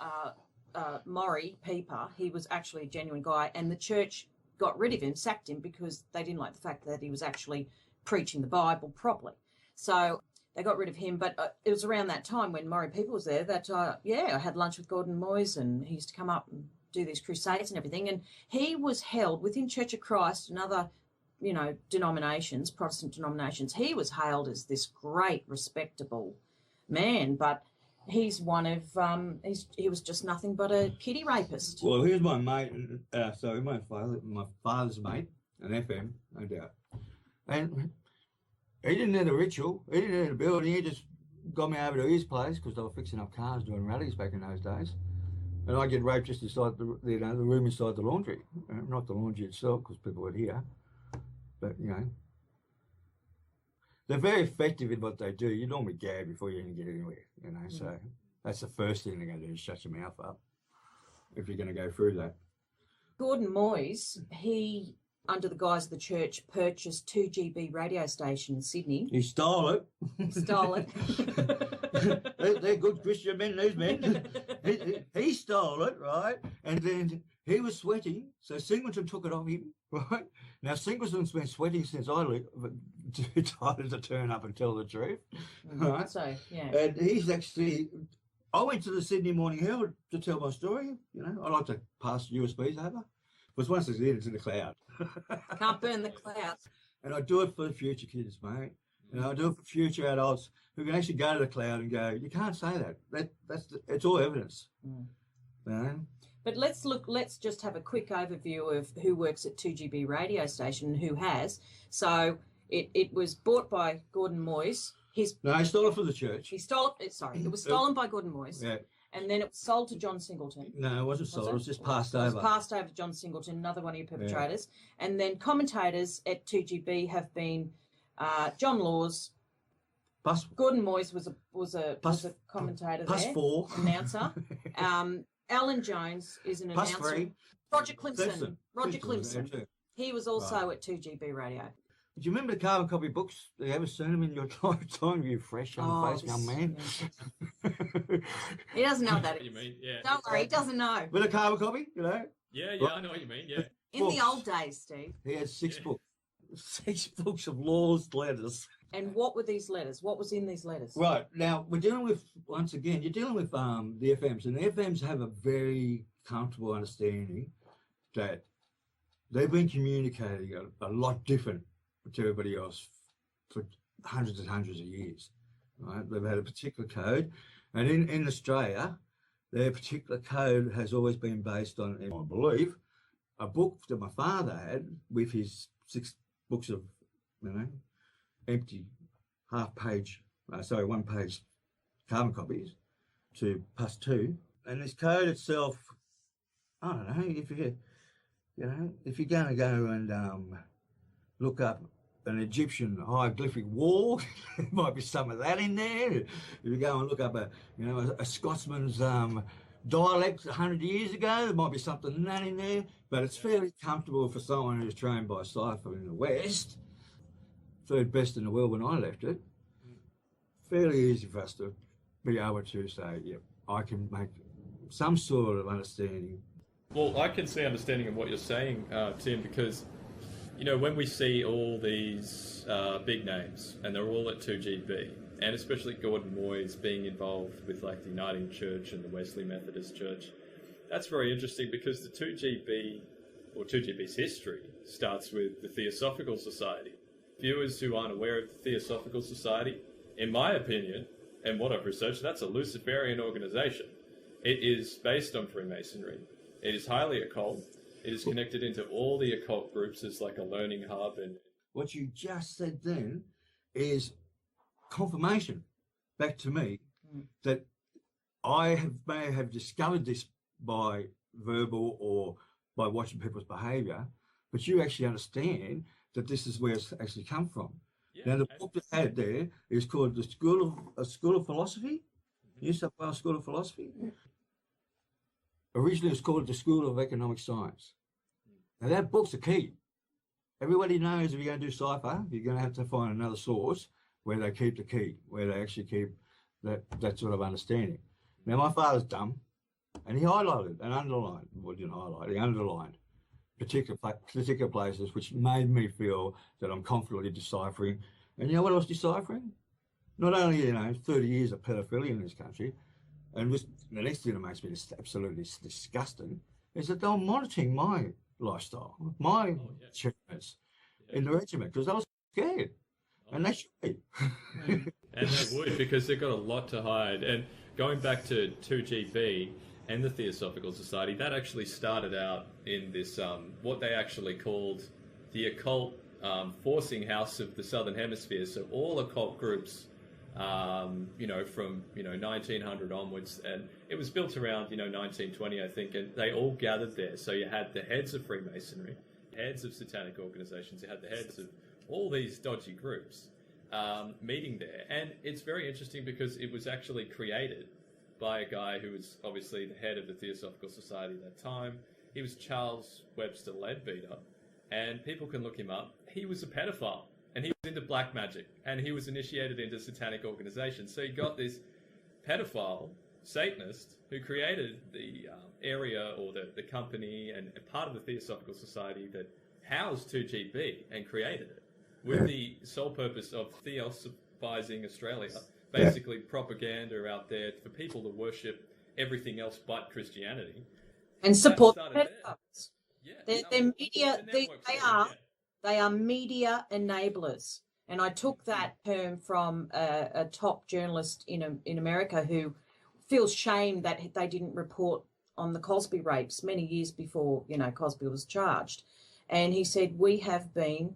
Maury Pieper. He was actually a genuine guy. And the church got rid of him, sacked him, because they didn't like the fact that he was actually preaching the Bible properly. So they got rid of him, but it was around that time when Maury Pieper was there that, I had lunch with Gordon Moyes, and he used to come up and do these crusades and everything. And he was held within Church of Christ and other, denominations, Protestant denominations. He was hailed as this great, respectable man, but he's one of, he was just nothing but a kiddie rapist. Well, here's my mate, my father's mate, an FM, no doubt. And he didn't need a ritual. He didn't need a building. He just got me over to his place because they were fixing up cars doing rallies back in those days. And I'd get raped just inside the room inside the laundry. Not the laundry itself because people would hear. But, they're very effective in what they do. You normally gag before you even get anywhere, So that's the first thing they're going to do is shut your mouth up if you're going to go through that. Gordon Moyes, he, under the guise of the church, purchased 2GB radio station in Sydney. He stole it. They're good Christian men, these men. He stole it, right? And then he was sweating, so Singleton took it off him, right? Now, Singleton's been sweating since I left, too tired to turn up and tell the truth, right? So, yeah. And he's actually... I went to the Sydney Morning Herald to tell my story, I like to pass USBs over. Because once it's in the cloud. Can't burn the clouds. And I do it for the future kids, mate. You know, I do it for future adults who can actually go to the cloud and go, you can't say that. It's all evidence. You know? But let's just have a quick overview of who works at 2GB radio station and who has. So it was bought by Gordon Moyes. No, he stole it from the church. He stole it. Sorry, it was stolen by Gordon Moyes. Yeah. And then it was sold to John Singleton. No, it wasn't sold. It was just passed It was over. passed over to John Singleton, another one of your perpetrators. Yeah. And then commentators at 2GB have been John Laws. Gordon Moyes was a commentator plus there. 4. Announcer. Alan Jones is an plus announcer. 3. Roger Clemson. Roger Clemson. He was also at 2GB radio. Do you remember the carbon copy books? Have you ever seen them in your lifetime? You fresh young face, young man. Yeah. He doesn't know what that is. You mean? Yeah. Don't worry, he doesn't know. With a carbon copy, you know? Yeah, I know what you mean, yeah. In the old days, Steve. He had 6 books. 6 books of Law's letters. And what were these letters? What was in these letters? Right. Now, we're dealing with, once again, you're dealing with the FMs. And the FMs have a very comfortable understanding that they've been communicating a lot different to everybody else for hundreds and hundreds of years. Right? They've had a particular code. And in Australia, their particular code has always been based on, I believe, a book that my father had with his 6 books of, you know, empty one page carbon copies to +2. And this code itself, I don't know, if you're going to go and look up an Egyptian hieroglyphic wall, there might be some of that in there. If you go and look up a Scotsman's dialect 100 years ago, there might be something in that in there. But it's fairly comfortable for someone who's trained by Cypher in the West, 3rd best in the world when I left it. Fairly easy for us to be able to say, yeah, I can make some sort of understanding. Well, I can see understanding of what you're saying, Tim, because, you know, when we see all these big names, and they're all at 2GB, and especially Gordon Moyes being involved with like the Uniting Church and the Wesley Methodist Church, that's very interesting because the 2GB, or 2GB's history, starts with the Theosophical Society. Viewers who aren't aware of the Theosophical Society, in my opinion, and what I've researched, that's a Luciferian organization. It is based on Freemasonry. It is highly occult. It is connected into all the occult groups as like a learning hub. And what you just said then is confirmation back to me that I may have discovered this by verbal or by watching people's behaviour, but you actually understand that this is where it's actually come from. Yeah, now, the book that I had there is called the School of Philosophy, New South Wales School of Philosophy. Originally, it was called the School of Economic Science. Now, that book's a key. Everybody knows if you're going to do cipher, you're going to have to find another source where they keep the key, where they actually keep that sort of understanding. Now, my father's dumb, and he highlighted and underlined, well, he didn't highlight, he underlined particular places which made me feel that I'm confidently deciphering. And you know what I was deciphering? Not only, 30 years of pedophilia in this country, and the next thing that makes me absolutely disgusting is that they were monitoring my lifestyle, my achievements in the regiment, because I was scared. And they should be. And they would, because they've got a lot to hide. And going back to 2GB and the Theosophical Society, that actually started out in this, what they actually called the occult forcing house of the Southern Hemisphere. So all occult groups, from 1900 onwards, and it was built around 1920, I think, and they all gathered there. So you had the heads of Freemasonry, heads of satanic organizations, you had the heads of all these dodgy groups meeting there. And it's very interesting because it was actually created by a guy who was obviously the head of the Theosophical Society at that time. He was Charles Webster Leadbeater, and people can look him up. He was a pedophile, and he was into black magic, and he was initiated into satanic organizations. So you got this pedophile Satanist who created the area or the company and part of the Theosophical Society that housed 2GB and created it with the sole purpose of theosophizing Australia. Basically propaganda out there for people to worship everything else but Christianity. And support pedophiles. Yeah, they're media. They are media enablers. And I took that term from a top journalist in America who feels shame that they didn't report on the Cosby rapes many years before, Cosby was charged. And he said, we have been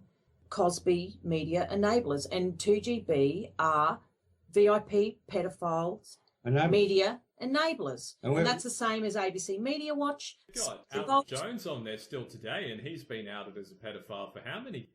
Cosby media enablers, and 2GB are VIP pedophiles media enablers. And that's the same as ABC Media Watch. God, Al Jones on there still today, and he's been outed as a pedophile for how many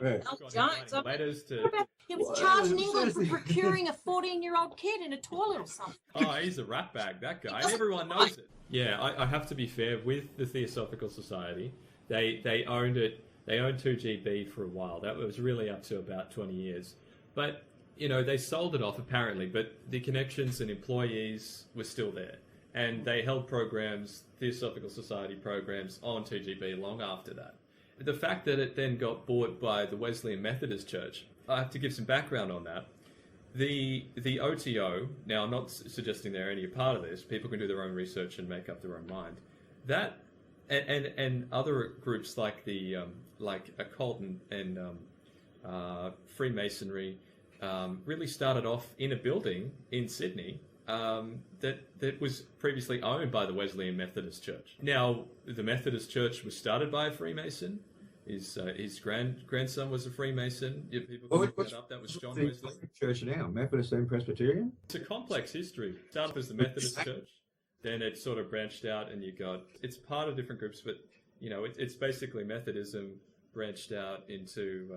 years? Al Jones. Letters to... He was charged in England for procuring a 14-year-old kid in a toilet or something. Oh, he's a ratbag, that guy. Everyone knows it. Yeah, I have to be fair with the Theosophical Society. They owned it. They owned 2GB for a while. That was really up to about 20 years. But, they sold it off apparently, but the connections and employees were still there. And they held programs, Theosophical Society programs, on 2GB long after that. The fact that it then got bought by the Wesleyan Methodist Church, I have to give some background on that. The OTO, now I'm not suggesting they're any part of this, people can do their own research and make up their own mind. That and other groups like the like occult and Freemasonry really started off in a building in Sydney that was previously owned by the Wesleyan Methodist Church. Now, the Methodist Church was started by a Freemason. His grandson was a Freemason. Yeah, people can look that up. That was John Wesley. Church now, Methodist and Presbyterian. It's a complex history. It started as the Methodist Church, then it sort of branched out, and it's part of different groups, but it's basically Methodism branched out into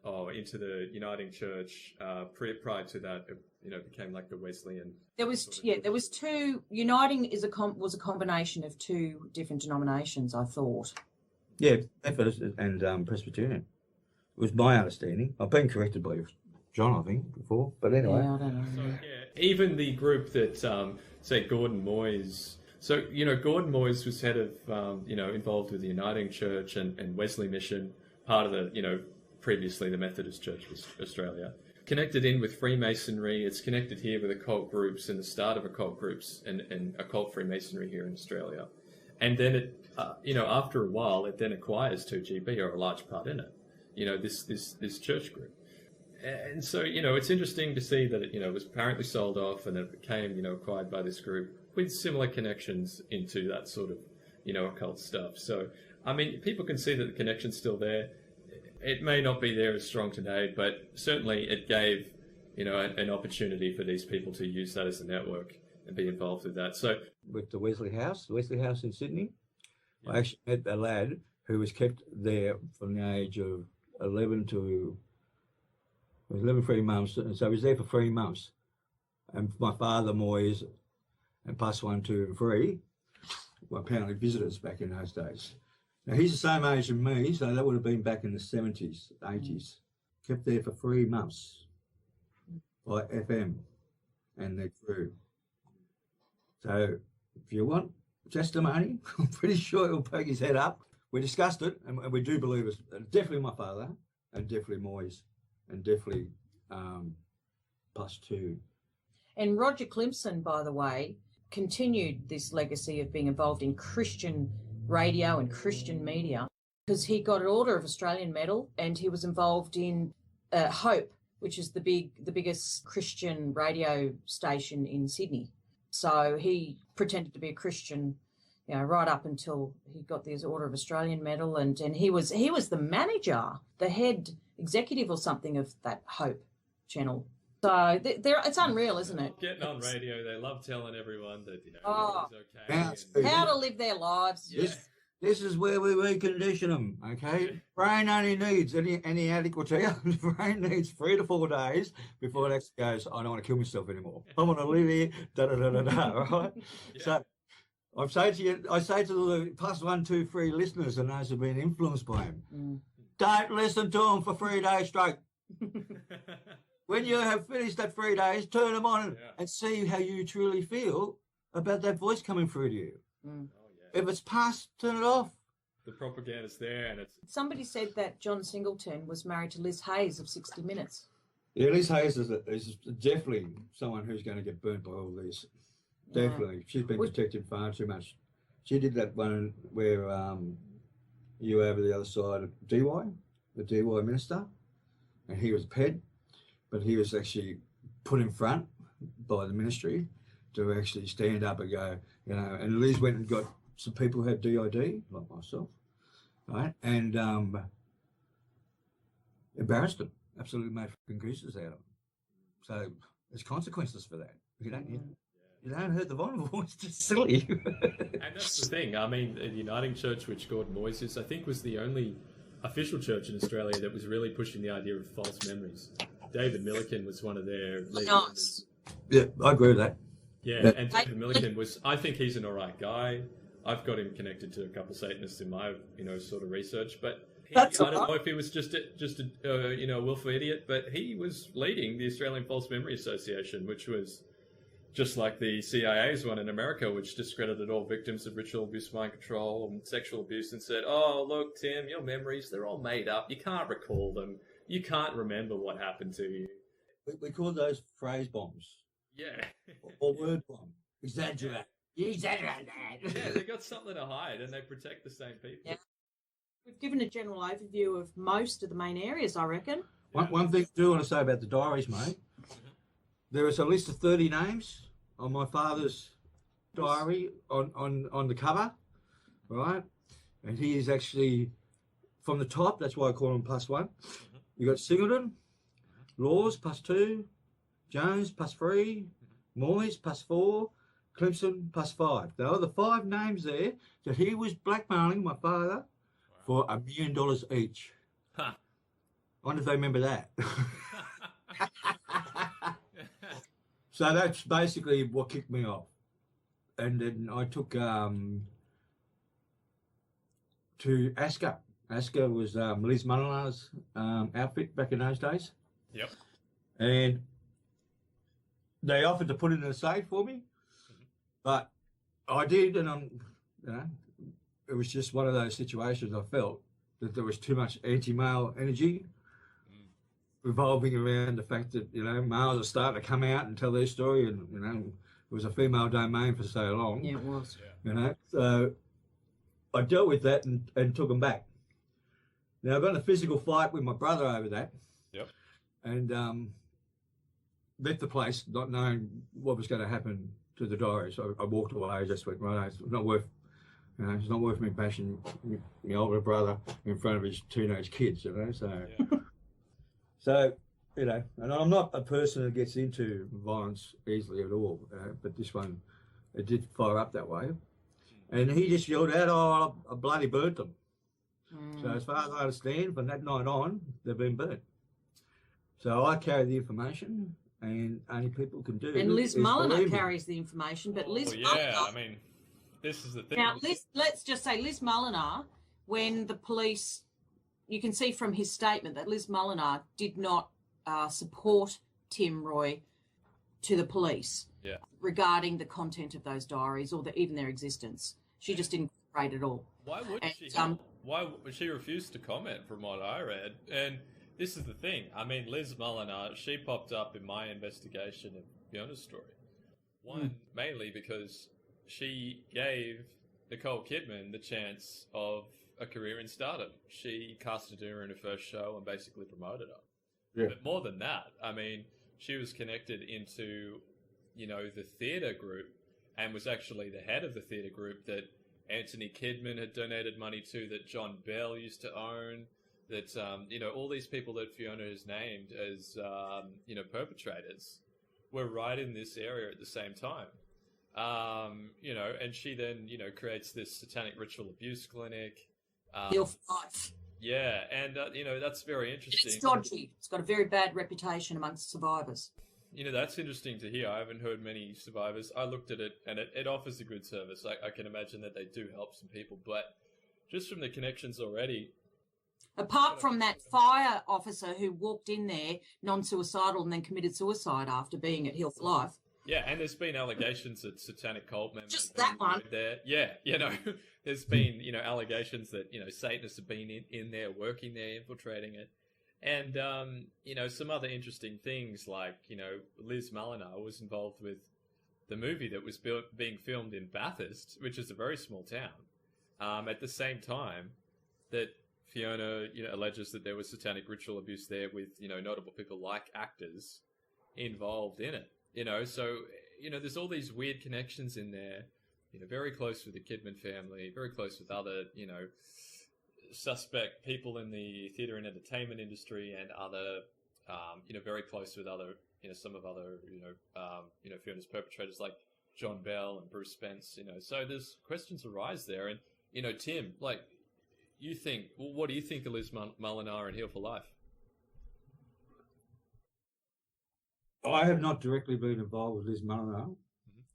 the Uniting Church. Prior to that, it became like the Wesleyan. There was two. Uniting was a combination of two different denominations, I thought. Yeah, Methodist and Presbyterian. It was my understanding. I've been corrected by John, I think, before. But anyway. Yeah, I don't know. So, even the group that, say, Gordon Moyes. So, Gordon Moyes was head of, involved with the Uniting Church and Wesley Mission, part of the, previously the Methodist Church was Australia. Connected in with Freemasonry. It's connected here with occult groups and the start of occult groups and occult Freemasonry here in Australia. And then it, after a while, it then acquires 2GB or a large part in it. This church group. And so, it's interesting to see that it, was apparently sold off and it became, acquired by this group with similar connections into that sort of, occult stuff. So, I mean, people can see that the connection's still there. It may not be there as strong today, but certainly it gave, an opportunity for these people to use that as a network and be involved with that. So, with the Wesley House in Sydney, yeah. I actually met a lad who was kept there from the age of 11 to 3 months, and so he was there for 3 months. And my father, Moyes, and plus 1, 2, and 3 were apparently visitors back in those days. Now he's the same age as me, so that would have been back in the 70s, 80s. Kept there for 3 months by FM and their crew. So if you want testimony, I'm pretty sure he'll poke his head up. We discussed it, and we do believe it's definitely my father, and definitely Moyes, and definitely plus 2. And Roger Clemson, by the way, continued this legacy of being involved in Christian radio and Christian media, because he got an Order of Australian Medal, and he was involved in Hope, which is the biggest Christian radio station in Sydney. So he pretended to be a Christian, right up until he got this Order of Australian Medal, and he was the manager, the head executive or something of that Hope channel. So it's unreal, isn't it? Getting on radio, they love telling everyone that everything's okay. How to live their lives. Yeah. This is where we recondition them, okay? Brain only needs, any addict here, brain needs 3 to 4 days before it actually goes, I don't want to kill myself anymore. I want to live here, right? Yeah. So I say to the plus 1, 2, 3 listeners and those who've been influenced by him, don't listen to them for 3 days straight. When you have finished that 3 days, turn them on and see how you truly feel about that voice coming through to you. Mm. If it's past, turn it off. The propaganda's there, and it's... Somebody said that John Singleton was married to Liz Hayes of 60 Minutes. Yeah, Liz Hayes is definitely someone who's going to get burnt by all this. Definitely. Yeah. She's been protected far too much. She did that one where you over the other side of DY, the DY minister. and he was ped, but he was actually put in front by the ministry to actually stand up and go, you know, and Liz went and got some people who had DID, like myself, right, and embarrassed them, absolutely made fucking gooses out of them. So there's consequences for that. You don't hurt the vulnerable. It's just silly. And that's the thing. I mean, the Uniting Church, which Gordon Moyes, I think, was the only official church in Australia that was really pushing the idea of false memories. David Milliken was one of their leaders. Nice. Yeah, I agree with that. Yeah, and David Milliken was, I think he's an alright guy. I've got him connected to a couple of Satanists in my, sort of research, but I don't know if he was just a willful idiot, but he was leading the Australian False Memory Association, which was just like the CIA's one in America, which discredited all victims of ritual abuse, mind control, and sexual abuse, and said, "Oh, look, Tim, your memories, they're all made up. You can't recall them. You can't remember what happened to you." We call those phrase bombs. Yeah. Or word bomb. Exaggerate. You exaggerate that. Yeah, they got something to hide, and they protect the same people. Yeah. We've given a general overview of most of the main areas, I reckon. One thing I do want to say about the diaries, mate. There is a list of 30 names on my father's diary on the cover, right? And he is actually from the top. That's why I call him +1. You got Singleton, Laws +2, Jones +3, Moyes +4, Clemson +5. There are the 5 names there that he was blackmailing my father for $1 million each. Huh. I wonder if they remember that. So that's basically what kicked me off. And then I took to Asker. Asker was Liz Mullinar's outfit back in those days. Yep. And they offered to put it in a safe for me, but I did, and it was just one of those situations. I felt that there was too much anti-male energy revolving around the fact that, males are starting to come out and tell their story, and, it was a female domain for so long. Yeah, it was. So I dealt with that and took them back. Now I got in a physical fight with my brother over that. Yep. And left the place not knowing what was going to happen to the diary. So I walked away. I just went, right, it's not worth, it's not worth me bashing my older brother in front of his teenage kids, So, so, and I'm not a person that gets into violence easily at all, but this one, it did fire up that way. And he just yelled out, "Oh, I bloody burnt them." So as far as I understand, from that night on, they've been burnt. So I carry the information, and only people can do. And Liz Mullinar carries the information, but Liz Mullinar, I mean, this is the thing. Now, let's just say Liz Mullinar, when the police, you can see from his statement that Liz Mullinar did not support Tim Roy to the police regarding the content of those diaries or even their existence. She just didn't rate at all. Why would she? Why would she refuse to comment from what I read? And this is the thing. I mean, Liz Mullinar, she popped up in my investigation of Fiona's story. One, mainly because she gave Nicole Kidman the chance of a career in stardom. She casted her in her first show and basically promoted her. Yeah. But more than that, I mean, she was connected into, the theatre group and was actually the head of the theatre group that Anthony Kidman had donated money to, that John Bell used to own, that, all these people that Fiona has named as, perpetrators were right in this area at the same time. And she then, creates this satanic ritual abuse clinic. Yeah, and, that's very interesting. It's dodgy. It's got a very bad reputation amongst survivors. That's interesting to hear. I haven't heard many survivors. I looked at it, and it offers a good service. I can imagine that they do help some people, but just from the connections already... Apart from that fire officer who walked in there non-suicidal and then committed suicide after being at Hill for Life. Yeah, and there's been allegations that satanic cult members... Just that one. There. Yeah, there's been, allegations that, Satanists have been in there, working there, infiltrating it. And, some other interesting things like, Liz Mullinar was involved with the movie that was being filmed in Bathurst, which is a very small town, at the same time that Fiona, alleges that there was satanic ritual abuse there with, notable people like actors involved in it. So, there's all these weird connections in there, very close with the Kidman family, very close with other, suspect people in the theatre and entertainment industry and other, very close with other, some of other, Fiona's perpetrators like John Bell and Bruce Spence, so there's questions arise there. And, Tim, what do you think of Liz Mulliner and Heal for Life? I have not directly been involved with Liz Mulliner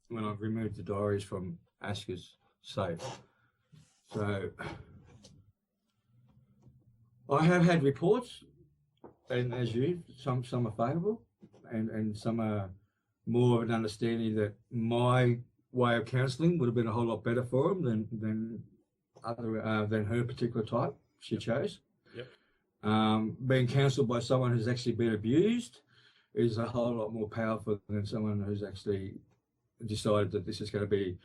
when I've removed the diaries from Asker's safe. So I have had reports, and as you, some are favourable, and some are more of an understanding that my way of counselling would have been a whole lot better for them than her particular type she chose. Yep. Being counselled by someone who's actually been abused is a whole lot more powerful than someone who's actually decided that this is going to be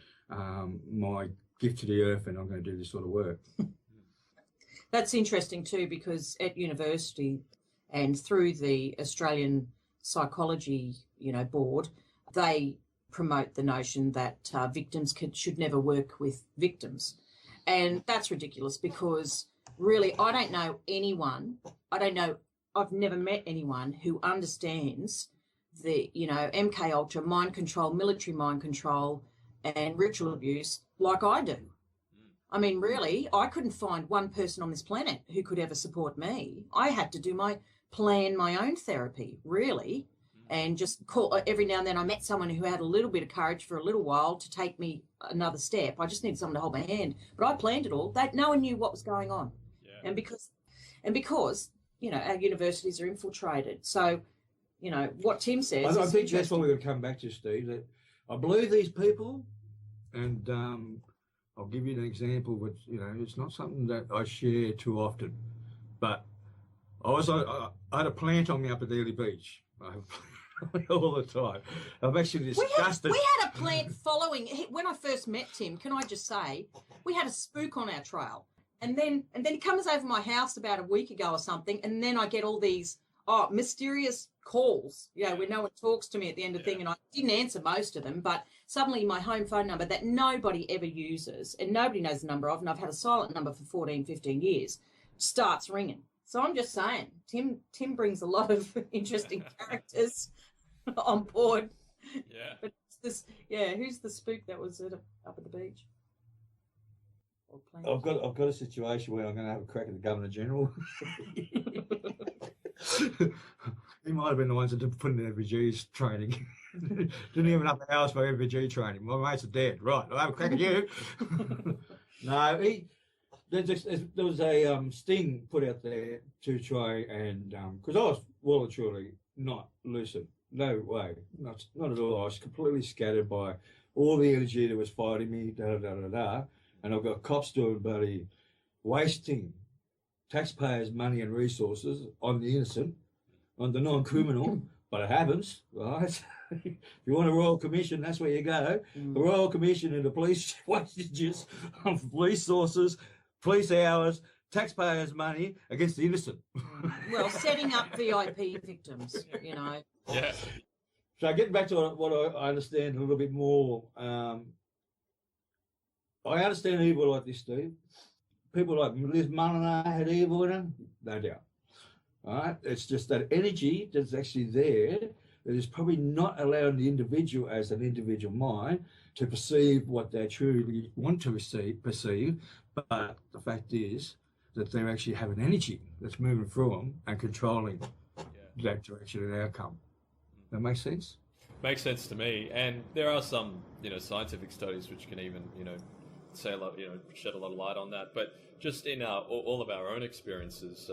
my gift to the earth and I'm going to do this sort of work. That's interesting too, because at university and through the Australian Psychology, board, they promote the notion that victims should never work with victims. And that's ridiculous because really I don't know anyone, I've never met anyone who understands the, MK Ultra, mind control, military mind control and ritual abuse like I do. I mean, really, I couldn't find one person on this planet who could ever support me. I had to do my own therapy, really, and just call every now and then. I met someone who had a little bit of courage for a little while to take me another step. I just needed someone to hold my hand, but I planned it all. No one knew what was going on, and because our universities are infiltrated. So, what Tim says. I think that's what we're going to come back to, Steve. That I believe these people, and I'll give you an example, which it's not something that I share too often, but I had a plant on me up at Ely Beach. I have all the time. I've actually discussed it. We had a plant following. When I first met Tim, can I just say, we had a spook on our trail. And then he comes over my house about a week ago or something, and then I get all these mysterious calls, where no one talks to me at the end of the thing, and I didn't answer most of them, but suddenly my home phone number that nobody ever uses and nobody knows the number of, and I've had a silent number for 14, 15 years, starts ringing. So I'm just saying, Tim brings a lot of interesting characters on board. Yeah. But who's the spook that was up at the beach? I've got a situation where I'm going to have a crack at the Governor General. He might have been the ones that didn't put in MVG's training. Didn't even have the hours for MVG training. My mates are dead. Right, I'll have a crack at you. No, there was a sting put out there to try and because I was well and truly not lucid. No way, not at all. I was completely scattered by all the energy that was fighting me. And I've got cops doing bloody wasting taxpayers' money and resources on the innocent, on the non-criminal, but it happens, right? If you want a Royal Commission, that's where you go. The Royal Commission and the police wastages of resources, police hours, taxpayers' money against the innocent. Well, setting up VIP victims, Yeah. So getting back to what I understand a little bit more, I understand evil like this, Steve. People like Liz Mulliner had evil in them, no doubt. All right? It's just that energy that's actually there that is probably not allowing the individual as an individual mind to perceive what they truly want to perceive. But the fact is that they actually have an energy that's moving through them and controlling that direction and outcome. That makes sense? Makes sense to me. And there are some, scientific studies which can even, say a lot, shed a lot of light on that. But just in all of our own experiences,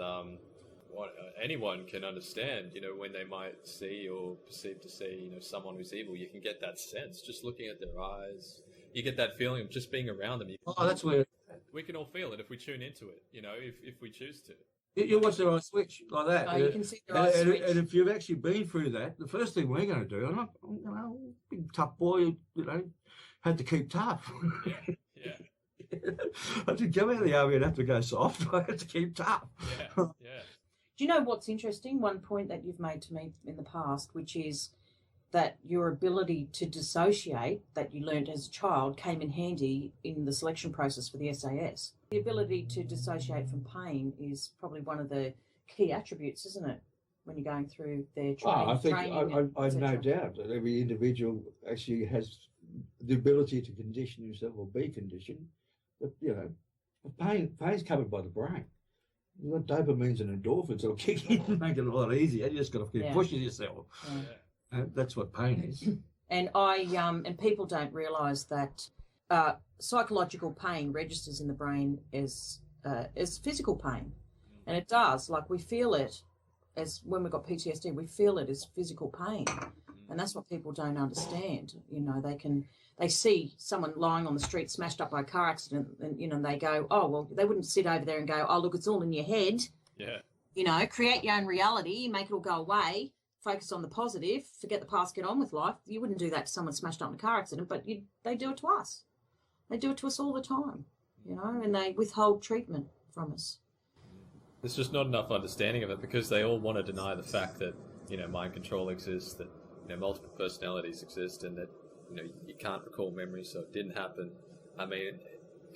anyone can understand, when they might see or perceive to see, someone who's evil. You can get that sense just looking at their eyes. You get that feeling of just being around them. That's where we can all feel it if we tune into it. If we choose to. You watch their eyes switch like that. Oh, you can see their eyes switch. And if you've actually been through that, the first thing we're going to do, I'm big tough boy, had to keep tough. Yeah. I said, come out of the army and have to go soft. I have to keep tough. Yeah, yeah. Do you know what's interesting? One point that you've made to me in the past, which is that your ability to dissociate that you learned as a child came in handy in the selection process for the SAS. The ability to dissociate from pain is probably one of the key attributes, isn't it, when you're going through their training? I think training I no doubt that every individual actually has the ability to condition himself or be conditioned. But, you know, pain's covered by the brain. You've got dopamines and endorphins that'll kick in and make it a lot easier. You just got to keep pushing yourself. Yeah. That's what pain is. And and people don't realise that psychological pain registers in the brain as physical pain, and it does. Like we feel it as when we've got PTSD, we feel it as physical pain, and that's what people don't understand. You know, they see someone lying on the street smashed up by a car accident, and you know they go, oh well, they wouldn't sit over there and go, oh look, it's all in your head. Yeah. You know, create your own reality, make it all go away. Focus on the positive, forget the past, get on with life. You wouldn't do that to someone smashed up in a car accident, but they do it to us. They do it to us all the time, you know, and they withhold treatment from us. There's just not enough understanding of it because they all want to deny the fact that, you know, mind control exists, that, you know, multiple personalities exist, and that, you know, you can't recall memories, so it didn't happen. I mean,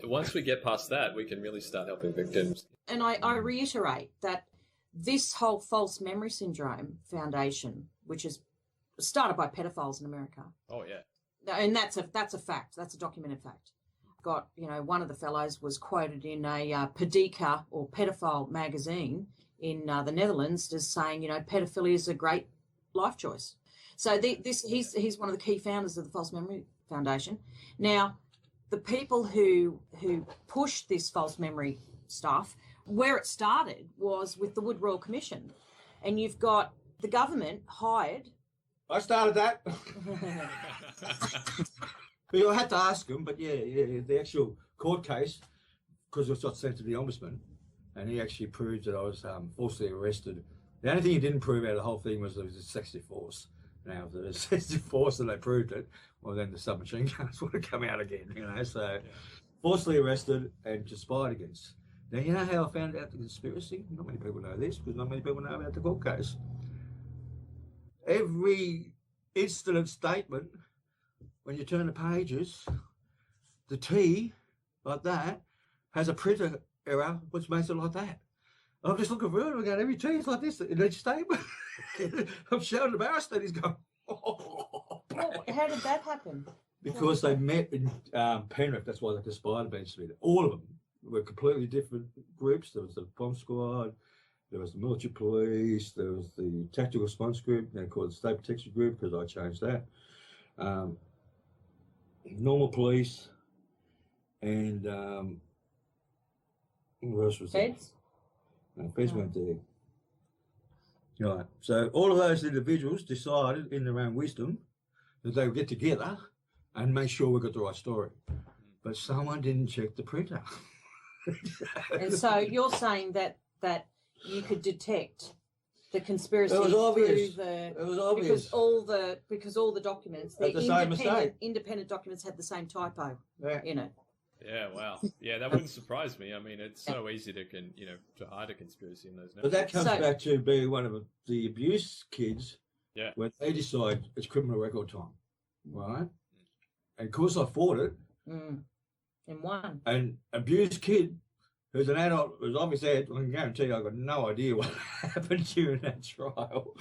once we get past that, we can really start helping victims. And I reiterate that this whole false memory syndrome foundation, which is started by pedophiles in America. Oh, yeah. And that's a fact. That's a documented fact. Got, you know, one of the fellows was quoted in a Pedica or pedophile magazine in the Netherlands as saying, you know, pedophilia is a great life choice. So he's one of the key founders of the False Memory Foundation. Now, the people who pushed this false memory stuff, where it started was with the Wood Royal Commission, and you've got the government hired. I started that. I had to ask him, but yeah, the actual court case, because it was got sent to the ombudsman, and he actually proved that I was falsely arrested. The only thing he didn't prove out of the whole thing was there was excessive force. Now, if there's excessive force and they proved it, well, then the submachine guns would have come out again, you know. So, falsely arrested and conspired against. Now, you know how I found out the conspiracy? Not many people know this, because not many people know about the court case. Every incident statement, when you turn the pages, the T, like that, has a printer error, which makes it like that. I'm just looking through it, and going, every T is like this in each statement. I'm showing embarrassed that he's going, oh. Well, how did that happen? Because they met in Penrith, that's why they conspired against me. All of them were completely different groups. There was the bomb squad, there was the military police, there was the tactical response group, now called the state protection group because I changed that. Normal police, and who else was there? Feds? No, Feds weren't there. Right. So all of those individuals decided in their own wisdom that they would get together and make sure we got the right story. But someone didn't check the printer. And so you're saying that you could detect the conspiracy It was obvious. through the It was obvious. because all the documents, Had the same mistake. independent documents had the same typo Yeah. in it. Yeah, wow. Yeah, that wouldn't surprise me. I mean, it's so easy to to hide a conspiracy in those But that comes So- back to being one of the abuse kids. Yeah. When they decide it's criminal record time, right? And of course I fought it. In one. An abused kid who's an adult who's obviously had, I can guarantee you, I've got no idea what happened during that trial.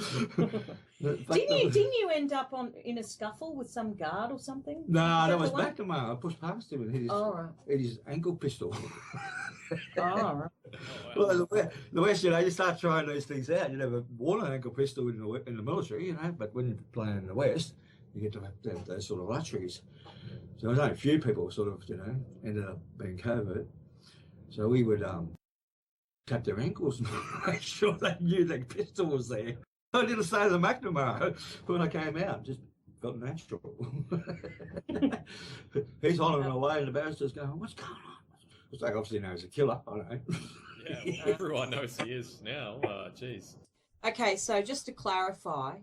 Didn't you end up in a scuffle with some guard or something? No, that the was one? McNamara. I pushed past him and hit Right. his ankle pistol. Right. Well, the West, you know, you start trying these things out. You never worn an ankle pistol in the military, you know, but when you're playing in the West, you get to have those sort of luxuries. So there's only a few people sort of, you know, ended up being covert. So we would tap their ankles and make sure they knew the pistol was there. I didn't say the McNamara when I came out, just felt natural. He's hollering away and the barrister's going, what's going on? It's like obviously knows a killer, I don't know. Yeah, well, everyone knows he is now. Jeez. Okay, so just to clarify,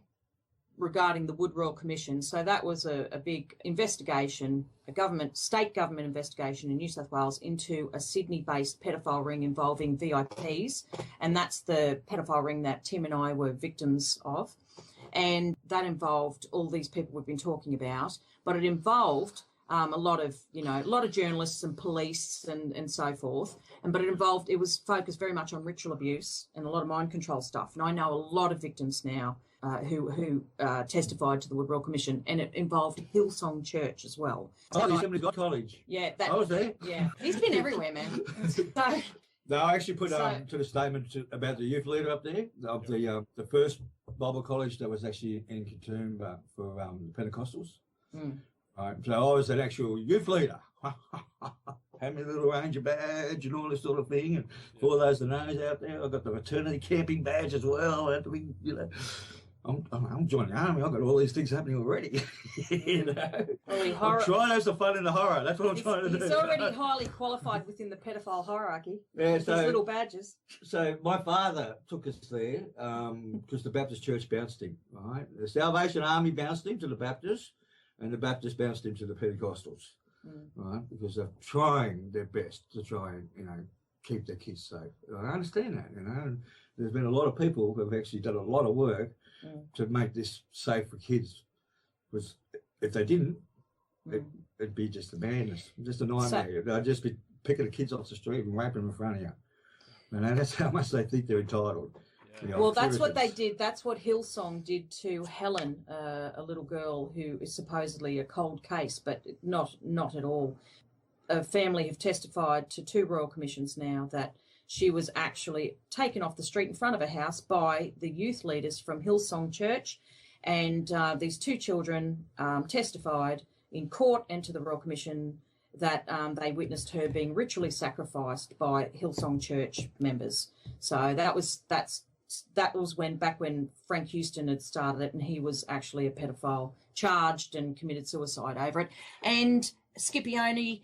regarding the Wood Royal Commission. So that was a big investigation, state government investigation in New South Wales into a Sydney-based pedophile ring involving VIPs, and that's the pedophile ring that Tim and I were victims of. And that involved all these people we've been talking about, but it involved a lot of journalists and police and so forth. But it was focused very much on ritual abuse and a lot of mind control stuff. And I know a lot of victims now who testified to the Wood Royal Commission, and it involved Hillsong Church as well. Oh, the Assembly God College. Yeah, I was there. Yeah, he's been everywhere, man. So, no, I actually put to the statement about the youth leader up there of the first Bible college that was actually in Katoomba for the Pentecostals. Right, so I was an actual youth leader. Had my little ranger badge and all this sort of thing, and for those that knows out there, I got the maternity camping badge as well. I had to be, I'm joining the army. I've got all these things happening already. I'm trying to have some fun in the horror. That's what I'm trying to do. He's already highly qualified within the pedophile hierarchy. Yeah, with his little badges. So my father took us there because the Baptist Church bounced him. Right, the Salvation Army bounced him to the Baptists, and the Baptists bounced him to the Pentecostals. Right, because they're trying their best to try and keep their kids safe. I understand that, and there's been a lot of people who have actually done a lot of work to make this safe for kids. Because if they didn't, it'd be just a madness, just a nightmare. They'd just be picking the kids off the street and raping them in front of you. That's how much they think they're entitled. Well, that's what they did. That's what Hillsong did to Helen, a little girl who is supposedly a cold case, but not at all. A family have testified to 2 royal commissions now that she was actually taken off the street in front of a house by the youth leaders from Hillsong Church, and these 2 children testified in court and to the Royal Commission that they witnessed her being ritually sacrificed by Hillsong Church members. So that was back when Frank Houston had started it, and he was actually a pedophile, charged and committed suicide over it. And Scipione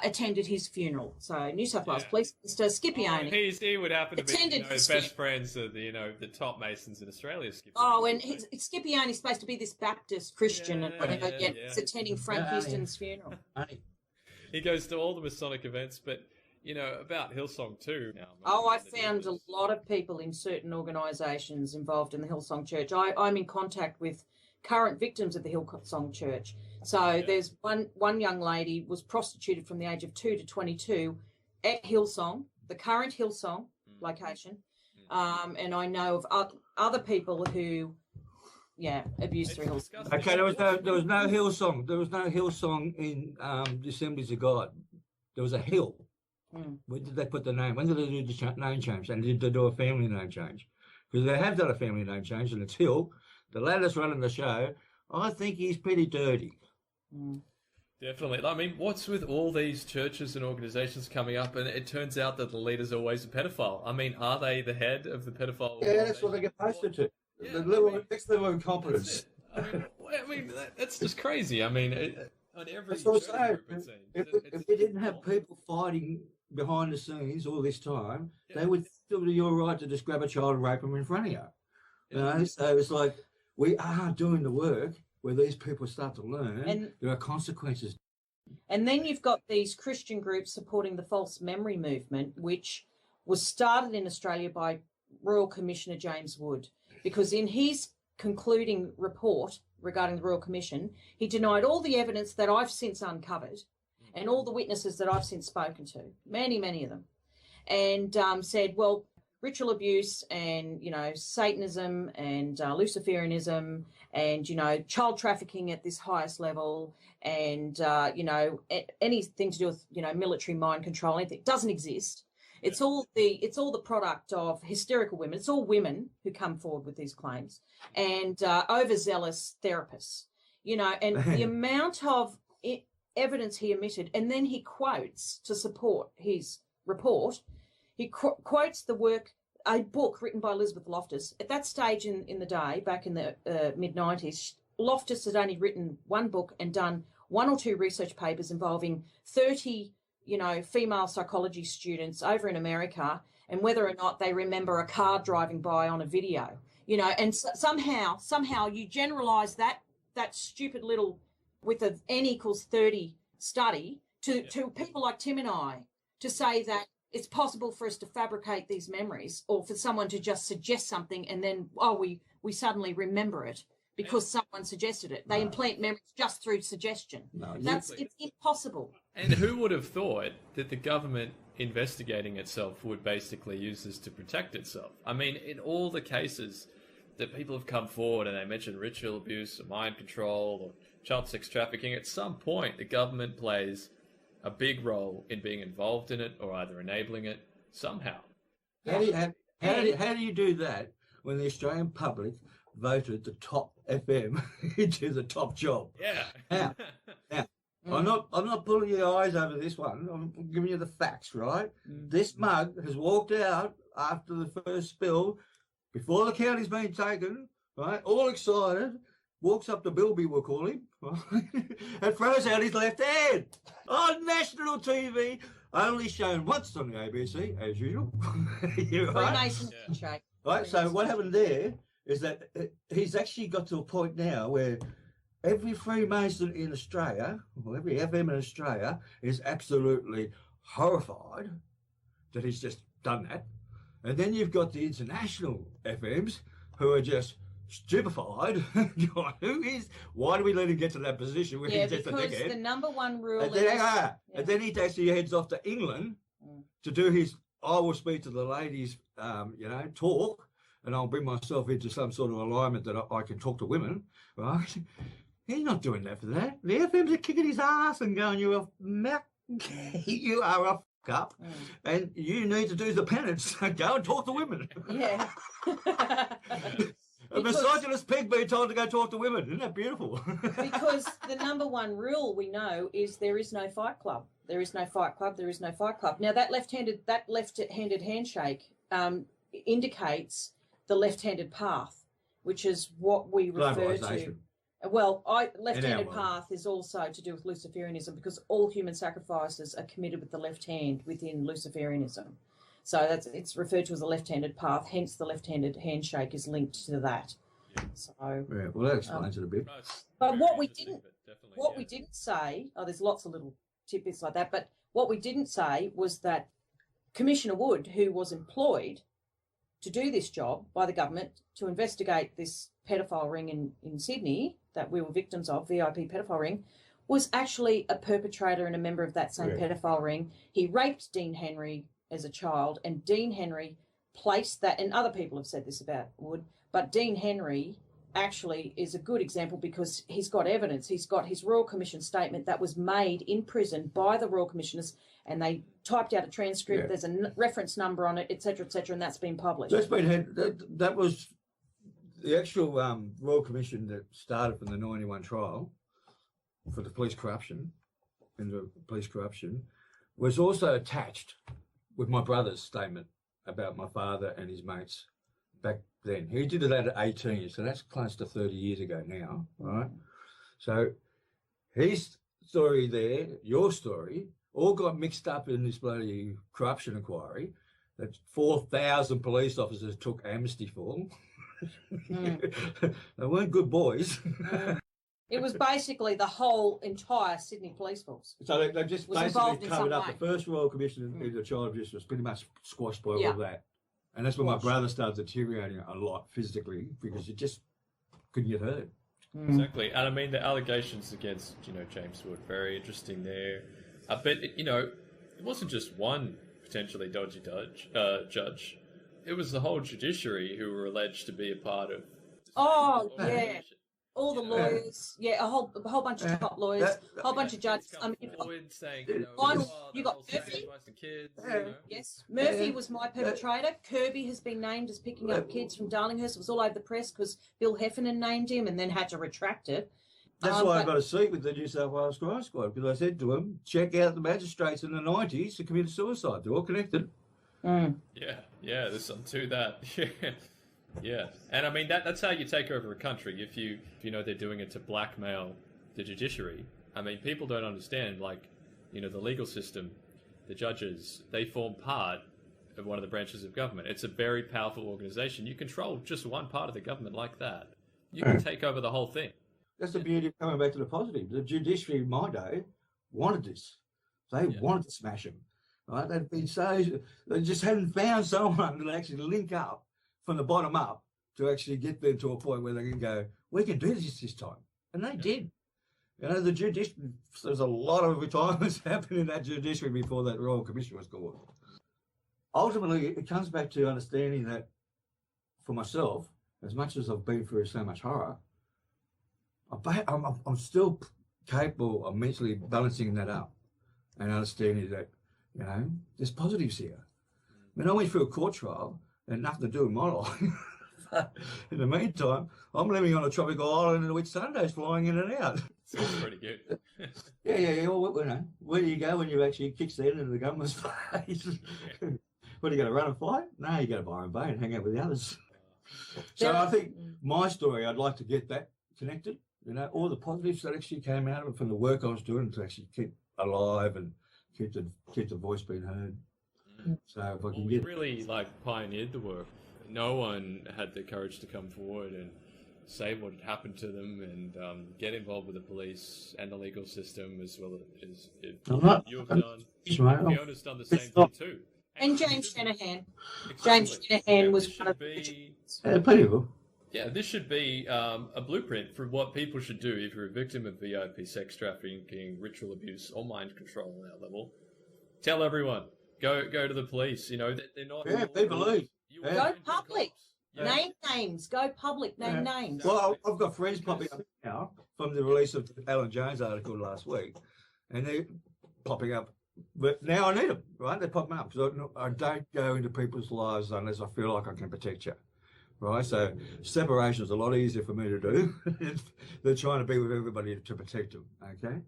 attended his funeral. So New South Wales Police Minister Scipione. He would happen to be his best friends of the top Masons in Australia. Scipione. Oh, and Scipione's supposed to be this Baptist Christian, and he's attending Frank Houston's funeral. He goes to all the Masonic events, but about Hillsong too. Now, I found a lot of people in certain organisations involved in the Hillsong Church. I'm in contact with current victims of the Hillsong Church. So there's one young lady was prostituted from the age of 2 to 22 at Hillsong, the current Hillsong location, and I know of other people who, abused through Hillsong. Okay, there was no Hillsong. There was no Hillsong in the Assemblies of God. There was a Hill. When did they put the name? When did they do the name change? And did they do a family name change? Because they have done a family name change, and it's Hill. The latest running the show, I think he's pretty dirty. Definitely. I mean, what's with all these churches and organisations coming up, and it turns out that the leader's always a pedophile? I mean, are they the head of the pedophile? Yeah, that's what they get posted to. Yeah, the next level of incompetence. That's just crazy. I mean, on every that's what I'm group, saying. If we didn't have people fighting behind the scenes all this time, they would still be your right to just grab a child and rape them in front of you. So it's like we are doing the work where these people start to learn and there are consequences. And then you've got these Christian groups supporting the false memory movement, which was started in Australia by Royal Commissioner James Wood, because in his concluding report regarding the Royal Commission, he denied all the evidence that I've since uncovered and all the witnesses that I've since spoken to, many, many of them, and said, well, ritual abuse and, Satanism and Luciferianism and, child trafficking at this highest level and, anything to do with, military mind control, anything, doesn't exist. It's all the product of hysterical women. It's all women who come forward with these claims and overzealous therapists, and the amount of evidence he omitted, and then he quotes to support his report. He quotes a book written by Elizabeth Loftus. At that stage in the day, back in the mid-90s, Loftus had only written 1 book and done 1 or 2 research papers involving 30, female psychology students over in America and whether or not they remember a car driving by on a video. you know, and somehow you generalize that stupid little with a n equals 30 study to people like Tim and I, to say that it's possible for us to fabricate these memories, or for someone to just suggest something and then we suddenly remember it because someone suggested it. They implant memories just through suggestion. No, it's impossible. And who would have thought that the government investigating itself would basically use this to protect itself? I mean, in all the cases that people have come forward and they mention ritual abuse or mind control or child sex trafficking, at some point the government plays a big role in being involved in it or either enabling it somehow. How do you do that when the Australian public voted the top FM into the top job? Yeah. Now, I'm not pulling your eyes over this one. I'm giving you the facts, right? This mug has walked out after the first spill, before the county's been taken, right? All excited, walks up to Bilby, we'll call him, right? And throws out his left hand on national TV, only shown once on the ABC, as usual. Right? Freemason handshake. Right, so what happened there is that he's actually got to a point now where every Freemason in Australia, or every FM in Australia, is absolutely horrified that he's just done that. And then you've got the international FMs who are just stupefied. Why do we let him get to that position where he's just a dickhead? Because the number one rule and then he actually heads off to England to do his I will speak to the ladies, talk, and I'll bring myself into some sort of alignment that I can talk to women, right? He's not doing that for that. The FMs are kicking his ass and going, you are a up, and you need to do the penance. Go and talk to women. Yeah. A misogynist pig being told to go talk to women. Isn't that beautiful? Because the number one rule we know is there is no fight club. There is no fight club. There is no fight club. Now that left-handed handshake indicates the left-handed path, which is what we refer to. Well, left-handed path is also to do with Luciferianism, because all human sacrifices are committed with the left hand within Luciferianism. So it's referred to as a left-handed path. Hence, the left-handed handshake is linked to that. So yeah, well, that explains it a bit. But what we didn't say, there's lots of little tidbits like that. But what we didn't say was that Commissioner Wood, who was employed to do this job by the government to investigate this pedophile ring in Sydney that we were victims of, VIP pedophile ring, was actually a perpetrator and a member of that same pedophile ring. He raped Dean Henry as a child, and Dean Henry placed that, and other people have said this about Wood, but Dean Henry actually is a good example because he's got evidence. He's got his Royal Commission statement that was made in prison by the Royal Commissioners, and they typed out a transcript. There's a reference number on it, etc., and that's been published. That was the actual Royal Commission that started from the 91 trial for the police corruption, was also attached with my brother's statement about my father and his mates back then. He did that at 18, so that's close to 30 years ago now, right? So his story there, your story, all got mixed up in this bloody corruption inquiry that 4,000 police officers took amnesty for. They weren't good boys. It was basically the whole entire Sydney police force. So they just basically covered up the first Royal Commission into child abuse was pretty much squashed by all that. And that's when my brother started deteriorating a lot physically because he just couldn't get hurt. Exactly. And I mean, the allegations against, James Wood, very interesting there. But, it wasn't just one potentially dodgy judge. It was the whole judiciary who were alleged to be a part of. All the lawyers, a whole bunch of top lawyers, a whole bunch of judges. I mean, saying, you got Murphy. Yes, Murphy was my perpetrator. Kirby has been named as picking up kids from Darlinghurst. It was all over the press because Bill Heffernan named him and then had to retract it. That's why I got a seat with the New South Wales Crime Squad, because I said to them, check out the magistrates in the 90s who committed suicide. They're all connected. Yeah, there's something to that. Yeah, and I mean that's how you take over a country. If you know they're doing it to blackmail the judiciary. I mean, people don't understand. Like, the legal system, the judges, they form part of one of the branches of government. It's a very powerful organization. You control just one part of the government like that. You can take over the whole thing. That's the beauty of coming back to the positive. The judiciary in my day wanted this. They wanted to smash him. Right? They've been they just hadn't found someone to actually link up from the bottom up to actually get them to a point where they can go, we can do this time. And they did. You know, the judiciary, there's a lot of retirements happened in that judiciary before that Royal Commission was called. Ultimately, it comes back to understanding that for myself, as much as I've been through so much horror, I'm still capable of mentally balancing that up and understanding that, you know, there's positives here. I mean, I went through a court trial and nothing to do with my life. But in the meantime, I'm living on a tropical island in which Sunday's flying in and out. Sounds pretty good. Yeah. Well, you know, where do you go when you actually kick the end into the government's face? What, are you going to run and fight? No, you go to Byron Bay and hang out with the others. So I think my story, I'd like to get that connected. You know, all the positives that actually came out of it from the work I was doing to actually keep alive and keep the voice being heard. So if I can get really pioneered the work. No one had the courage to come forward and say what had happened to them and get involved with the police and the legal system as well as you've done. Fiona's done the same thing too. And James Shanahan. Exactly. James Shanahan was one of Yeah, plenty of them. Yeah, this should be a blueprint for what people should do if you're a victim of VIP sex trafficking, ritual abuse, or mind control on that level. Tell everyone. Go to the police. You know, they're not... Yeah, people leave. Go public. Name names. Go public. Name names. Well, I've got friends popping up now from the release of the Alan Jones article last week, and they're popping up. But now I need them, right? They're popping up because I don't go into people's lives unless I feel like I can protect you, right? So separation is a lot easier for me to do than trying to be with everybody to protect them, okay?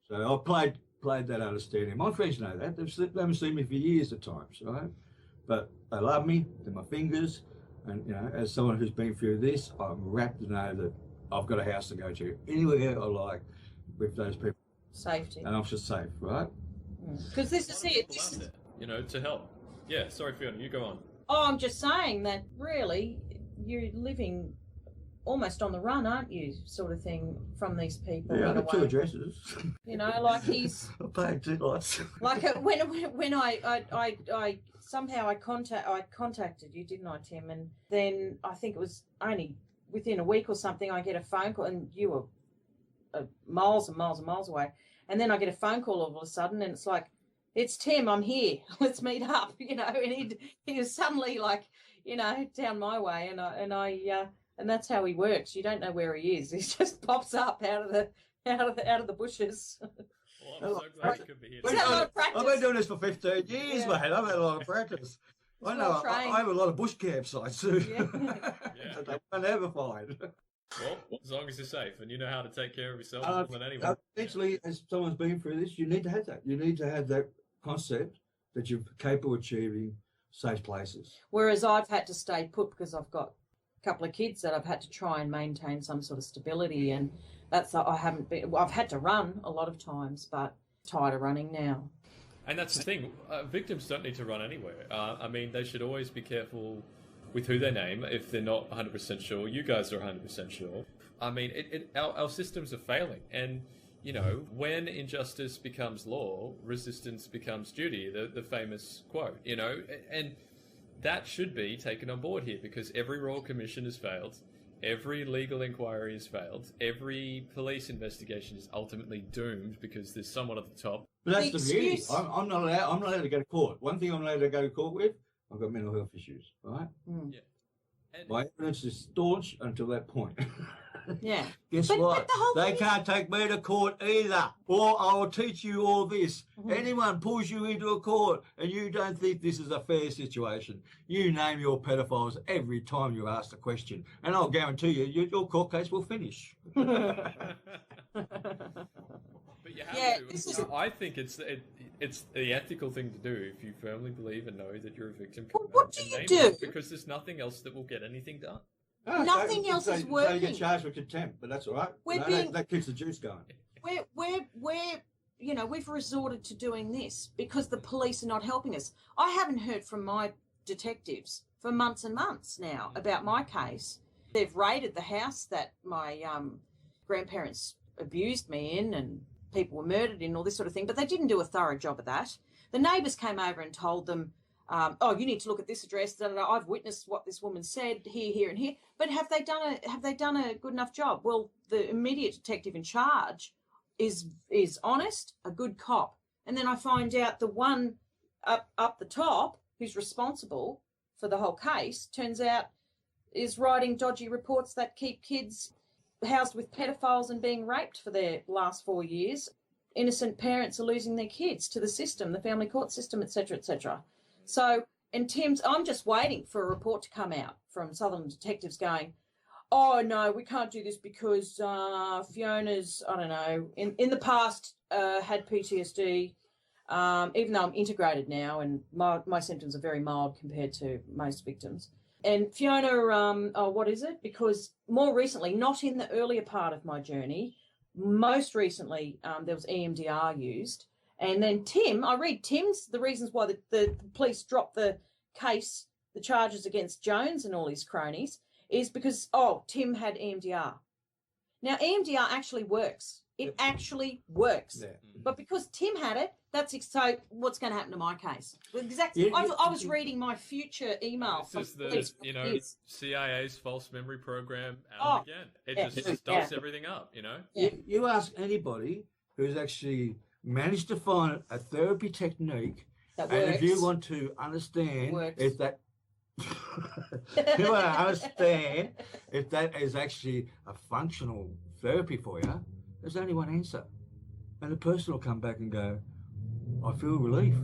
So I played that understanding. My friends know that. They haven't seen me for years at times, right? But they love me. They're my fingers. And, you know, as someone who's been through this, I'm rapt to know that I've got a house to go to anywhere I like with those people. Safety. And I'm just safe, right? Because this is it. You know, to help. Yeah, sorry, Fiona, you go on. Oh, I'm just saying that really you're living almost on the run, aren't you? Sort of thing from these people. Yeah, I've got 2 addresses. You know, like he's. I paid 2 lots. Like when I somehow I contacted you, didn't I, Tim? And then I think it was only within a week or something I get a phone call, and you were miles and miles and miles away. And then I get a phone call all of a sudden, and it's like, it's Tim, I'm here. Let's meet up, you know. And he was suddenly like, you know, down my way, and that's how he works. You don't know where he is. He just pops up out of the bushes. Well, I'm so glad you could be here. I've been doing this for 15 years, mate. I've had a lot of practice. I know. I have a lot of bush campsites too. Yeah. That I never find. Well, as long as you're safe and you know how to take care of yourself more than anyone. Eventually, as someone's been through this, you need to have that. You need to have that concept that you're capable of achieving safe places. Whereas I've had to stay put because I've got a couple of kids that I've had to try and maintain some sort of stability, and I've had to run a lot of times, but tired of running now. And that's the thing. Victims don't need to run anywhere. I mean, they should always be careful with who they name if they're not 100% sure. You guys are 100% sure. I mean, our systems are failing. And, you know, when injustice becomes law, resistance becomes duty, the famous quote, you know. And that should be taken on board here because every Royal Commission has failed. Every legal inquiry has failed. Every police investigation is ultimately doomed because there's someone at the top. But that's the beauty. I'm not allowed to go to court. One thing I'm allowed to go to court with, I've got mental health issues, right? Yeah. And my evidence is staunch until that point. Yeah. Guess what? They can't take me to court either. Or I will teach you all this. Anyone pulls you into a court and you don't think this is a fair situation, you name your pedophiles every time you ask the question. And I'll guarantee you, your court case will finish. But you have to. I think it's the ethical thing to do if you firmly believe and know that you're a victim. Well, what do you do? Because there's nothing else that will get anything done. Nothing else is working. So you get charged with contempt, but that's all right. That keeps the juice going. We're we've resorted to doing this because the police are not helping us. I haven't heard from my detectives for months and months now about my case. They've raided the house that my grandparents abused me in and people were murdered in, all this sort of thing, but they didn't do a thorough job of that. The neighbours came over and told them, you need to look at this address. I've witnessed what this woman said here, here, and here. But have they done a good enough job? Well, the immediate detective in charge is honest, a good cop, and then I find out the one up the top who's responsible for the whole case turns out is writing dodgy reports that keep kids housed with pedophiles and being raped for their last 4 years. Innocent parents are losing their kids to the system, the family court system, etc., etc. So, and I'm just waiting for a report to come out from Southern detectives going, oh, no, we can't do this because Fiona's, I don't know, in the past had PTSD, even though I'm integrated now and my symptoms are very mild compared to most victims. And Fiona, what is it? Because more recently, not in the earlier part of my journey, most recently there was EMDR used. And then I read Tim's, the reasons why the police dropped the case, the charges against Jones and all his cronies, is because, Tim had EMDR. Now, EMDR actually works. It actually works. Yeah. But because Tim had it, so what's going to happen to my case? Exactly. I was reading my future email. This is the, CIA's false memory program out again. It just stuffs everything up, Yeah. You ask anybody who's actually managed to find a therapy technique, that works. And if you want to understand if that you want to understand if that is actually a functional therapy for you, there's only one answer. And the person will come back and go, I feel relief.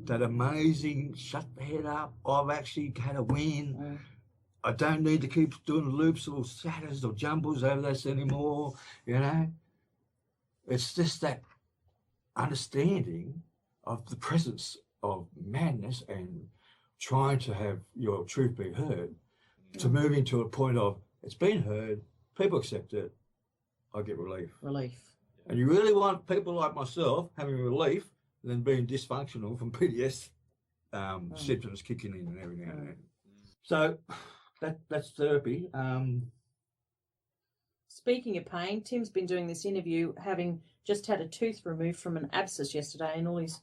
That amazing, shut the head up, I've actually had a win. I don't need to keep doing loops or satyrs or jumbles over this anymore, It's just that understanding of the presence of madness and trying to have your truth be heard, to move into a point of, it's been heard, people accept it, I get relief. And you really want people like myself having relief than being dysfunctional from PTS symptoms kicking in and every now and then. So that's therapy. Speaking of pain, Tim's been doing this interview having just had a tooth removed from an abscess yesterday, and all his,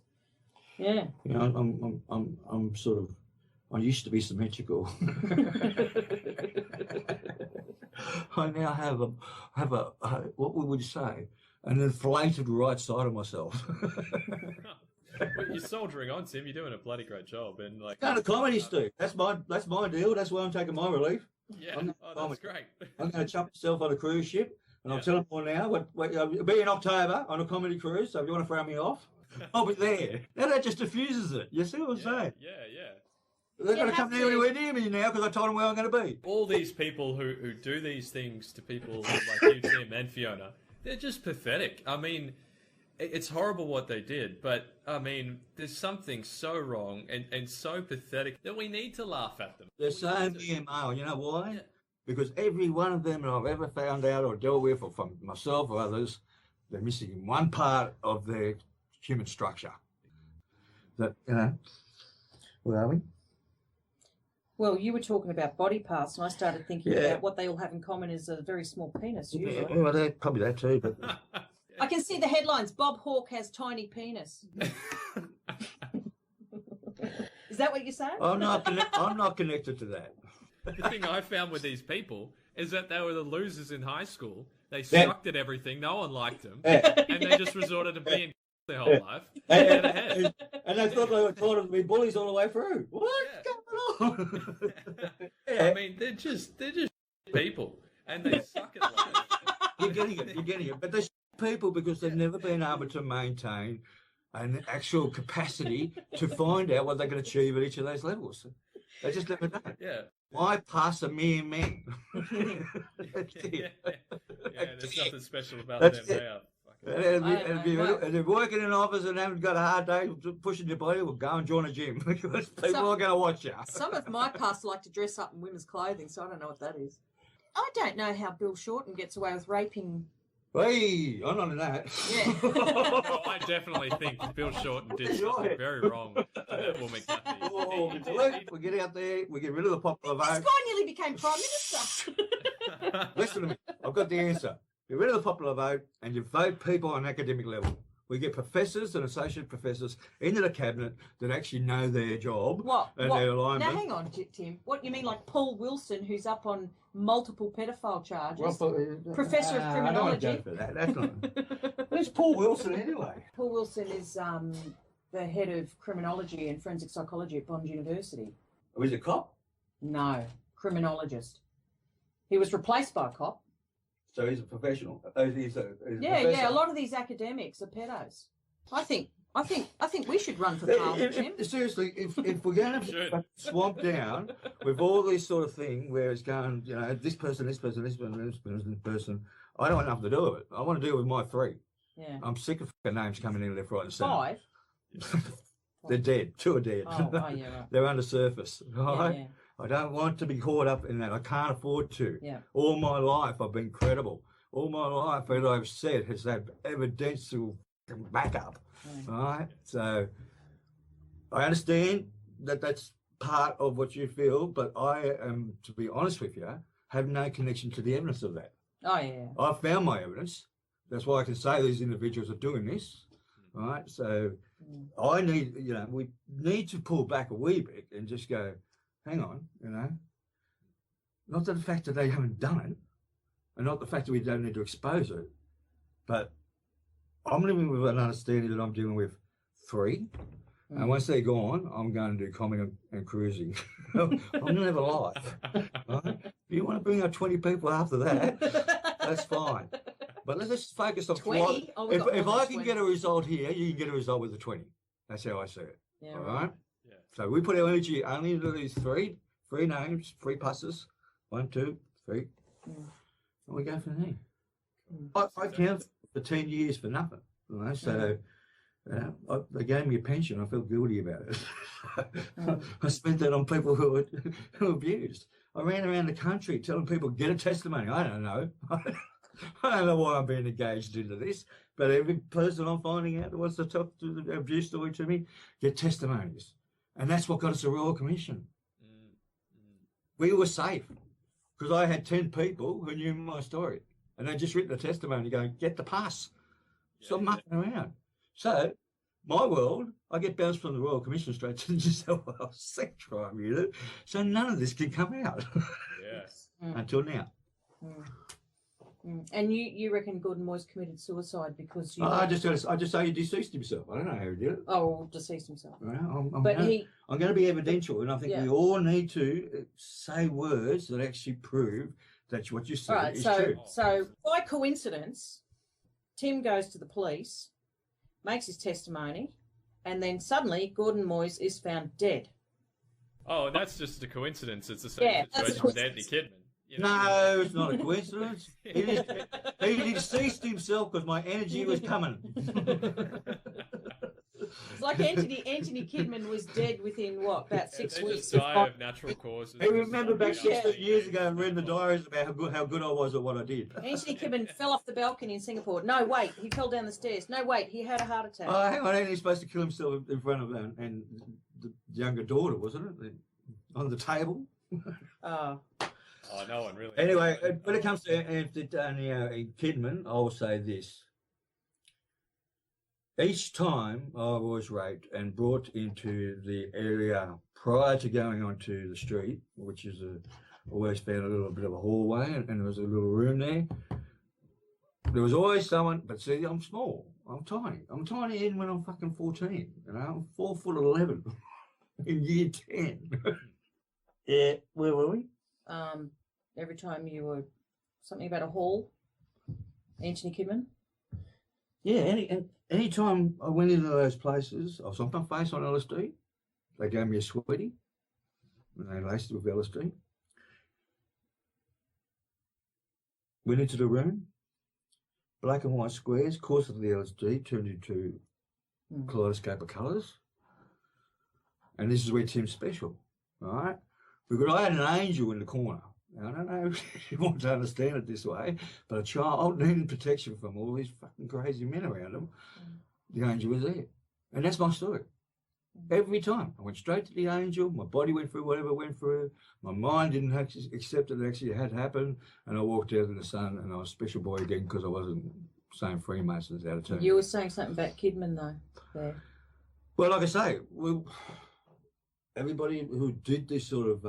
I'm sort of, I used to be symmetrical. I now have a what would you say, an inflated right side of myself. But you're soldiering on, Tim. You're doing a bloody great job, and going to comedy, Steve. That's my deal. That's where I'm taking my relief. Yeah, that's great. I'm going to chuck myself on a cruise ship, and I'll tell them all now. It'll be in October on a comedy cruise, so if you want to throw me off, I'll be there. Now that just diffuses it. You see what I'm saying? Yeah. They're going to come anywhere near me now because I told them where I'm going to be. All these people who do these things to people like you, Tim, and Fiona, they're just pathetic. I mean, it's horrible what they did, but I mean, there's something so wrong and so pathetic that we need to laugh at them. They're saying EMO. You know why? Yeah. Because every one of them that I've ever found out or dealt with, or from myself or others, they're missing one part of their human structure. That, where are we? Well, you were talking about body parts, and I started thinking about what they all have in common is a very small penis, usually. Well, probably that too, but... I can see the headlines, Bob Hawke has tiny penis. Is that what you're saying? I'm not connected to that. The thing I found with these people is that they were the losers in high school. They sucked at everything. No one liked them. And they just resorted to being their whole life. And they thought they were taught to be bullies all the way through. What's going on? I mean, they're just people. And they suck at life. You're getting it. But they're people because they've never been able to maintain an actual capacity to find out what they can achieve at each of those levels. They just never done it. Yeah. Why pass a mere man? Yeah, there's nothing special about them. They are. And if working in an office and haven't got a hard day pushing your body, well, go and join a gym because people are going to watch you. Some of my past like to dress up in women's clothing, so I don't know what that is. I don't know how Bill Shorten gets away with raping Hey, I'm not in that. Yeah. Well, I definitely think Bill Shorten did something very wrong to that woman. Oh, we get out there, we get rid of the popular This vote. guy nearly became Prime Minister. Listen to me, I've got the answer. Get rid of the popular vote and you vote people on academic level. We get professors and associate professors into the cabinet that actually know their job and their alignment. Now, hang on, Tim. What you mean, like Paul Wilson, who's up on multiple pedophile charges? Professor of criminology. I don't go for that. That's not. Where's Paul Wilson anyway? Paul Wilson is the head of criminology and forensic psychology at Bond University. Oh, he's a cop? No, criminologist. He was replaced by a cop. So he's a professional. He's a yeah. A lot of these academics are pedos. I think we should run for parliament, Tim. Seriously, if we're going to swamp down with all this sort of thing where it's going, you know, this person, I don't want nothing to do with it. I want to deal with my three. Yeah. I'm sick of names coming in left, right, and centre. 5. They're dead. 2 are dead. Oh, yeah, right. They're under surface. Right? Yeah. I don't want to be caught up in that. I can't afford to. Yeah. All my life I've been credible. All my life, as I've said, has had evidential backup. Right? So I understand that that's part of what you feel, but I am, to be honest with you, have no connection to the evidence of that. Oh, yeah. I've found my evidence. That's why I can say these individuals are doing this. Right? So I need, you know, we need to pull back a wee bit and just go, hang on, you know, not the fact that they haven't done it, and not the fact that we don't need to expose it, but I'm living with an understanding that I'm dealing with 3, and once they're gone, I'm going to do coming and cruising. I'm going to have a life. Right? If you want to bring out 20 people after that, that's fine. But let's just focus on 20. If I can get a result here, you can get a result with the 20. That's how I see it. Yeah, all right? Yeah. So we put our energy only into these 3 names, 3 passes. 1, 2, 3. And we go from there. I count for 10 years for nothing. You know? So they gave me a pension. I felt guilty about it. I spent that on people who abused. I ran around the country telling people, get a testimony. I don't know. I don't know why I'm being engaged into this, but every person I'm finding out that wants to talk to the abuse story to me, get testimonies. And that's what got us a Royal Commission. We were safe because I had 10 people who knew my story and they just written a testimony going, get the pass. Stop mucking around. So, my world, I get bounced from the Royal Commission straight to the New South Wales sex crime unit. So none of this can come out. Yes. Until now. And you reckon Gordon Moyes committed suicide because you... I just say he deceased himself. I don't know how he did it. Oh, deceased himself. Well, I'm going to be evidential, and I think we all need to say words that actually prove that what you said is true. So by coincidence, Tim goes to the police, makes his testimony, and then suddenly Gordon Moyes is found dead. Oh, and that's just a coincidence. It's the same situation with Anthony Kidman. You know? No, it's not a coincidence. He deceased himself because my energy was coming. It's like Anthony Kidman was dead within, about 6 weeks? Just die of natural causes. I remember back 16 years ago and read the diaries about how good I was at what I did. Anthony Kidman fell off the balcony in Singapore. No, wait, he fell down the stairs. No, wait, he had a heart attack. Oh, hang on, Anthony's supposed to kill himself in front of and the younger daughter, wasn't it? On the table. Oh, no one really. Anyway, when it comes to Anthony Kidman, I will say this. Each time I was raped and brought into the area prior to going onto the street, which is always found a little bit of a hallway and there was a little room there was always someone, but see, I'm small. I'm tiny. I'm tiny even when I'm fucking 14. You know, I'm 4'11" in year 10. Yeah, where were we? Every time you were something about a hall, Anthony Kidman. Yeah, any time I went into those places, I was on my face on LSD. They gave me a sweetie, and they laced it with LSD. Went into the room, black and white squares, course of the LSD turned into kaleidoscope of colours. And this is where Tim's special, right? Because I had an angel in the corner. Now, I don't know if you want to understand it this way, but a child needing protection from all these fucking crazy men around them, the angel was there. And that's my story. Every time. I went straight to the angel, my body went through whatever it went through, my mind didn't accept that it actually had happened, and I walked out in the sun and I was a special boy again because I wasn't saying Freemasons out of turn. You were saying something about Kidman, though, there. Well, like I say, everybody who did this sort of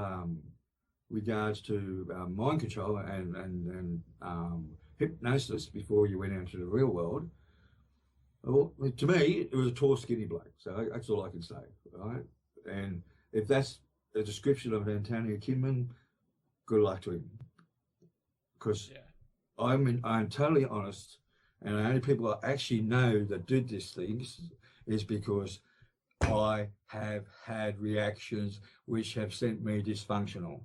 regards to mind control and hypnosis before you went out into the real world, well, to me, it was a tall, skinny bloke. So that's all I can say, right? And if that's a description of Antonio Kidman, good luck to him. Because I'm totally honest, and the only people I actually know that did these things is because I have had reactions which have sent me dysfunctional.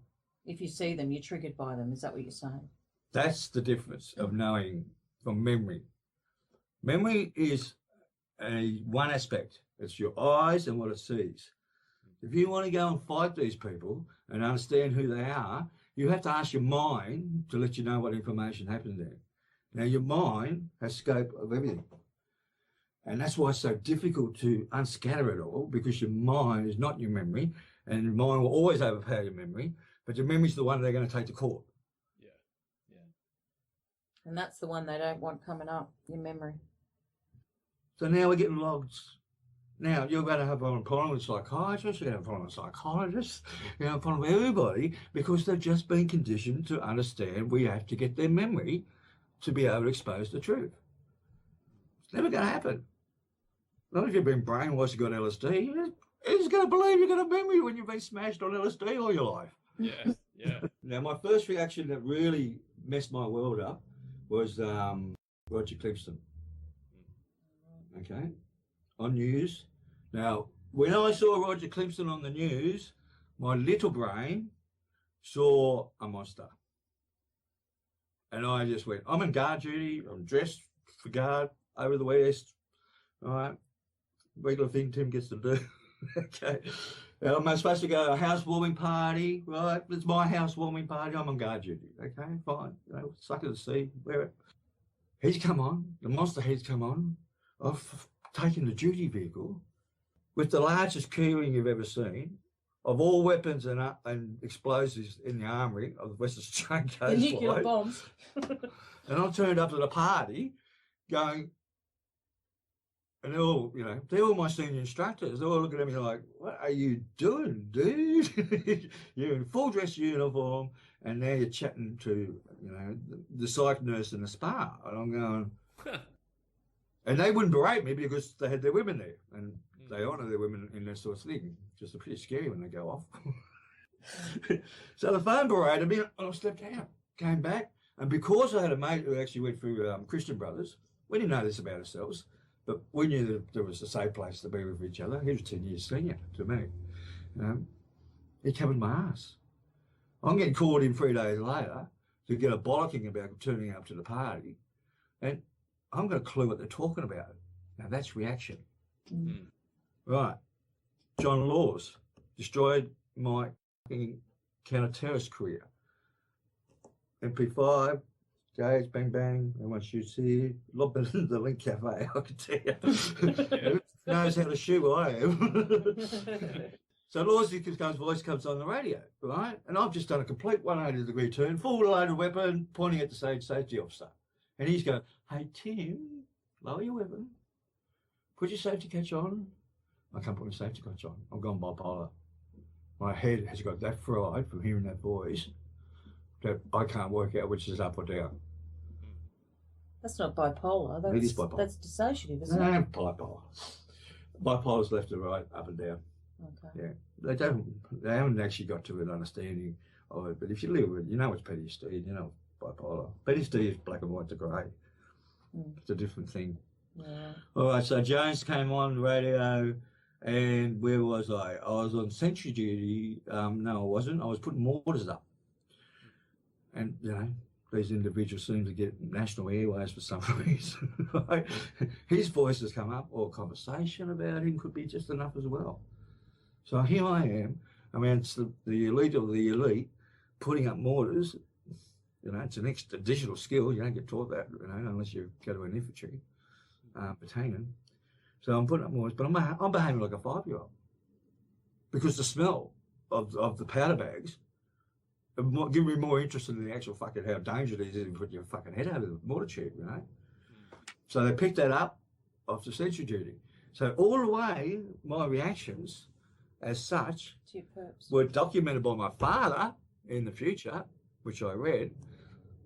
If you see them, you're triggered by them. Is that what you're saying? That's the difference of knowing from memory. Memory is one aspect. It's your eyes and what it sees. If you want to go and fight these people and understand who they are, you have to ask your mind to let you know what information happened there. Now, your mind has scope of everything. And that's why it's so difficult to unscatter it all, because your mind is not your memory, and your mind will always overpower your memory, but your memory is the one they're going to take to court. And that's the one they don't want coming up, your memory. So now we're getting logged. Now you're going to have a problem with psychiatrists, you're going to have a problem with psychologists, you're going to have a problem with everybody, because they've just been conditioned to understand we have to get their memory to be able to expose the truth. It's never going to happen. Not if you've been brainwashed and got LSD. Who's going to believe you've got a memory when you've been smashed on LSD all your life? Yeah. Now, my first reaction that really messed my world up was Roger Clipston. Okay, on news. Now, when I saw Roger Clipston on the news, my little brain saw a monster. And I just went, I'm in guard duty, I'm dressed for guard over the west, all right, regular thing Tim gets to do. Okay, am I supposed to go to a housewarming party, right? It's my housewarming party, I'm on guard duty, okay, fine, suck it to see, wear it. He's come on, the monster head's come on. I've taken the duty vehicle with the largest keyring you've ever seen, of all weapons and explosives in the armoury of the Western Australian coastline. The nuclear bombs. And I turned up to the party going, and they're all my senior instructors. They're all looking at me like, what are you doing, dude? You're in full dress uniform, and now you're chatting to, the psych nurse in the spa. And I'm going, and they wouldn't berate me because they had their women there, and they honour their women in this sort of thing. Just pretty scary when they go off. So the phone berated me, and I stepped out, came back, and because I had a mate who actually went through Christian Brothers, we didn't know this about ourselves, but we knew that there was a safe place to be with each other. He was 10 years senior to me. He covered my ass. I'm getting called in 3 days later to get a bollocking about turning up to the party, and I'm got a clue what they're talking about. Now that's reaction. Right. John Laws destroyed my counter-terrorist career. MP5, J's, bang, bang, everyone shoots here. A lot better than the Link Cafe, I can tell you. Who knows how to shoot I am. So Laws' voice comes on the radio, right? And I've just done a complete 180-degree turn, full loaded weapon, pointing at the safety officer. And he's going, hey, Tim, lower your weapon. Put your safety catch on. I can't put my safety catch on. I've gone bipolar. My head has got that fried from hearing that voice that I can't work out which is up or down. That's not bipolar. It is bipolar. That's dissociative, isn't No, it? bipolar. Bipolar's left and right, up and down. Okay. Yeah. They haven't actually got to an understanding of it. But if you live with it, you know it's PTSD, you know bipolar. PTSD is black and white to grey. It's a different thing. Yeah. All right, so Jones came on the radio, and where was I? I was on sentry duty. No, I wasn't. I was putting mortars up. And, these individuals seem to get national airways for some reason. Right? His voice has come up, or conversation about him could be just enough as well. So here I am. I mean, it's the elite of the elite, putting up mortars, you know, it's an additional skill. You don't get taught that, you know, unless you go to an infantry battalion. So I'm putting up mortars, but I'm behaving like a 5-year-old because the smell of the powder bags give me more interest in the actual fucking how dangerous it is if you put your fucking head out of the mortar tube, you know. So they picked that up after sentry duty. So all the way, my reactions as such were documented by my father in the future, which I read,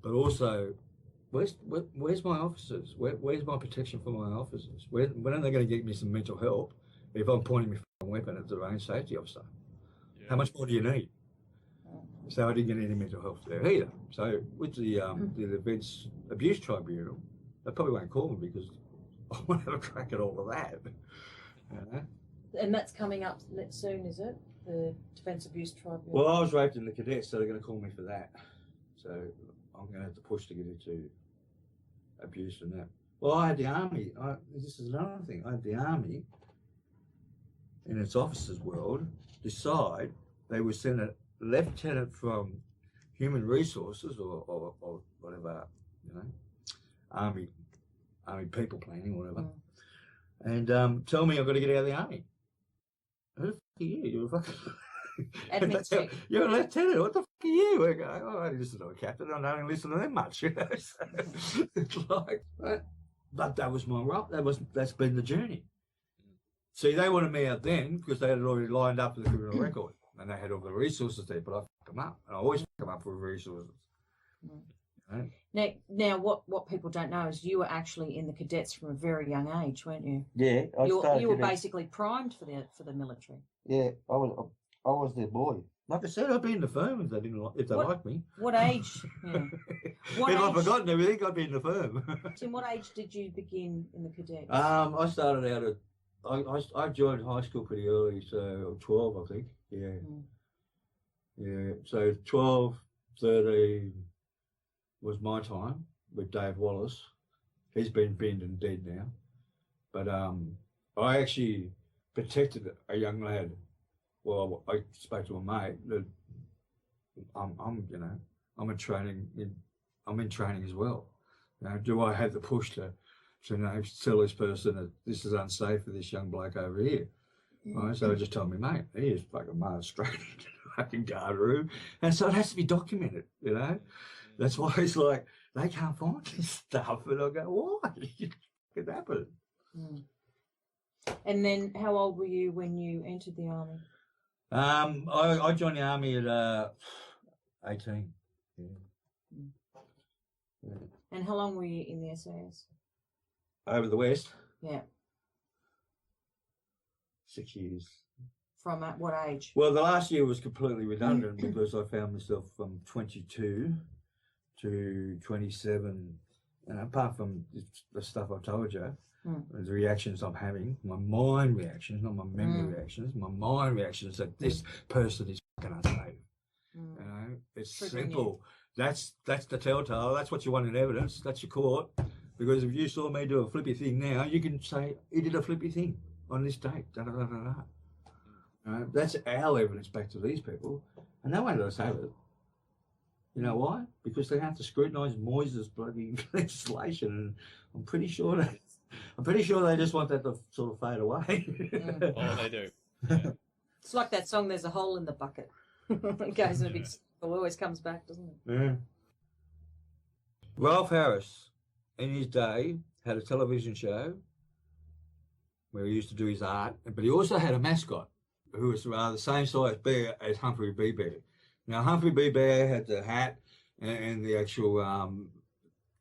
but also, where's my officers? Where's my protection for my officers? When are they going to get me some mental help if I'm pointing my weapon at the range safety officer? Yeah. How much more do you need? So I didn't get any mental health there either. So with the Defence Abuse Tribunal, they probably won't call me because I want to have a crack at all of that. And that's coming up soon, is it? The Defence Abuse Tribunal? Well, I was raped in the cadets, so they're going to call me for that. So I'm going to have to push to get into abuse and that. Well, I had the Army. This is another thing. I had the Army, in its officers' world, decide they would send a lieutenant from Human Resources or whatever, you know, Army people planning, whatever, and tell me I've got to get out of the Army. Who the fuck are you? You're a fucking... You're a lieutenant. What the fuck are you? I go, oh, I listen to a captain. I don't listen to them much, you know. So it's like, but that was my role. That's been the journey. See, they wanted me out then because they had it already lined up for the criminal record, and they had all the resources there. But I fucked them up, and I always fuck them up for resources. Now, what people don't know is you were actually in the cadets from a very young age, weren't you? Yeah, you were basically primed for the military. Yeah, I was their boy. Like I said, I'd be in the firm if they like me. What age? Yeah. If I've forgotten everything, I'd be in the firm. Tim, what age did you begin in the cadets? I started out at I joined high school pretty early, so 12, I think. Yeah. Yeah. So 12, 13 was my time with Dave Wallace. He's been binned and dead now. But I actually protected a young lad. Well, I spoke to a mate that I'm in training as well. You know, do I have the push to tell this person that this is unsafe for this young bloke over here? Right? So I just told me, mate, he is fucking marched straight into the fucking guard room. And so it has to be documented, you know? That's why it's like, they can't find this stuff. And I go, why? It happened. And then how old were you when you entered the Army? I joined the Army at 18. Yeah. And how long were you in the SAS? Over the West? Yeah. 6 years. From at what age? Well, the last year was completely redundant because I found myself from 22 to 27, and apart from the stuff I told you, the reactions I'm having, my mind reactions, not my memory reactions, my mind reactions that this person is fucking unsafe. You know, it's simple. That's the telltale. That's what you want in evidence. That's your court. Because if you saw me do a flippy thing now, you can say he did a flippy thing on this date. Da, da, da, da, da. That's our evidence back to these people, and they won't let us have it. You know why? Because they have to scrutinise Moyes' bloody legislation, and I'm pretty sure they just want that to sort of fade away. Oh, they do. Yeah. It's like that song, "There's a Hole in the Bucket." It goes in a big circle, always comes back, doesn't it? Yeah. Ralph Harris, in his day, had a television show where he used to do his art, but he also had a mascot who was the same size bear as Humphrey B. Bear. Now, Humphrey B. Bear had the hat and the actual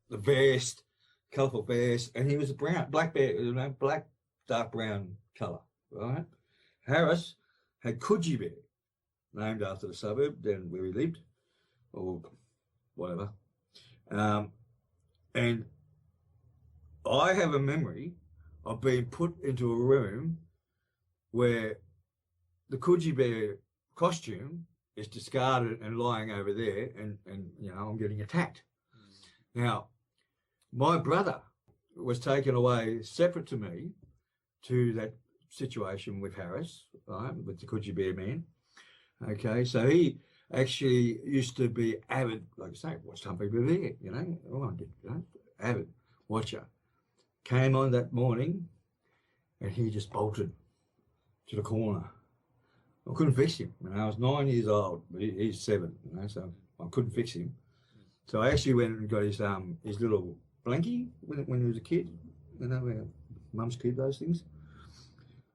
the vest, colourful vest, and he was a black bear, black, dark brown colour, right? Harris had Coogee Bear, named after the suburb then where he lived, or whatever. And I have a memory of being put into a room where the Coogee Bear costume is discarded and lying over there, and you know, I'm getting attacked. Now, my brother was taken away separate to me to that situation with Harris, right, with the Coogee Bear man. Okay, so he actually used to be avid, like I say, watch some people there, you know, everyone did, you know, avid watcher. Came on that morning and he just bolted to the corner. I couldn't fix him. When I was 9 years old, he's 7, you know, so I couldn't fix him. So I actually went and got his little blankie when he was a kid, you know, mum's kid, those things.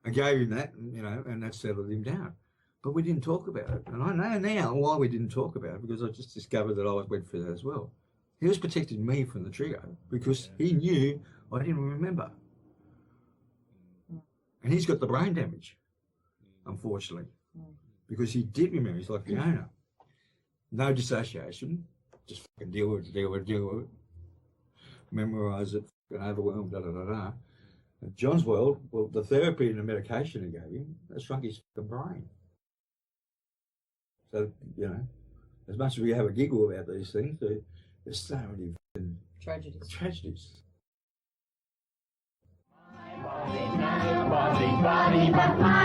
I gave him that, you know, and that settled him down. But we didn't talk about it. And I know now why we didn't talk about it, because I just discovered that I went through that as well. He was protecting me from the trigger because he knew I didn't remember. And he's got the brain damage, unfortunately, because he did remember. He's like Fiona. No dissociation, just fucking deal with it. Memorise it, fucking overwhelmed, da-da-da-da. In John's world, well, the therapy and the medication he gave him, that shrunk his fucking brain. So, you know, as much as we have a giggle about these things, there's so many tragedies. Nobody's body but mine.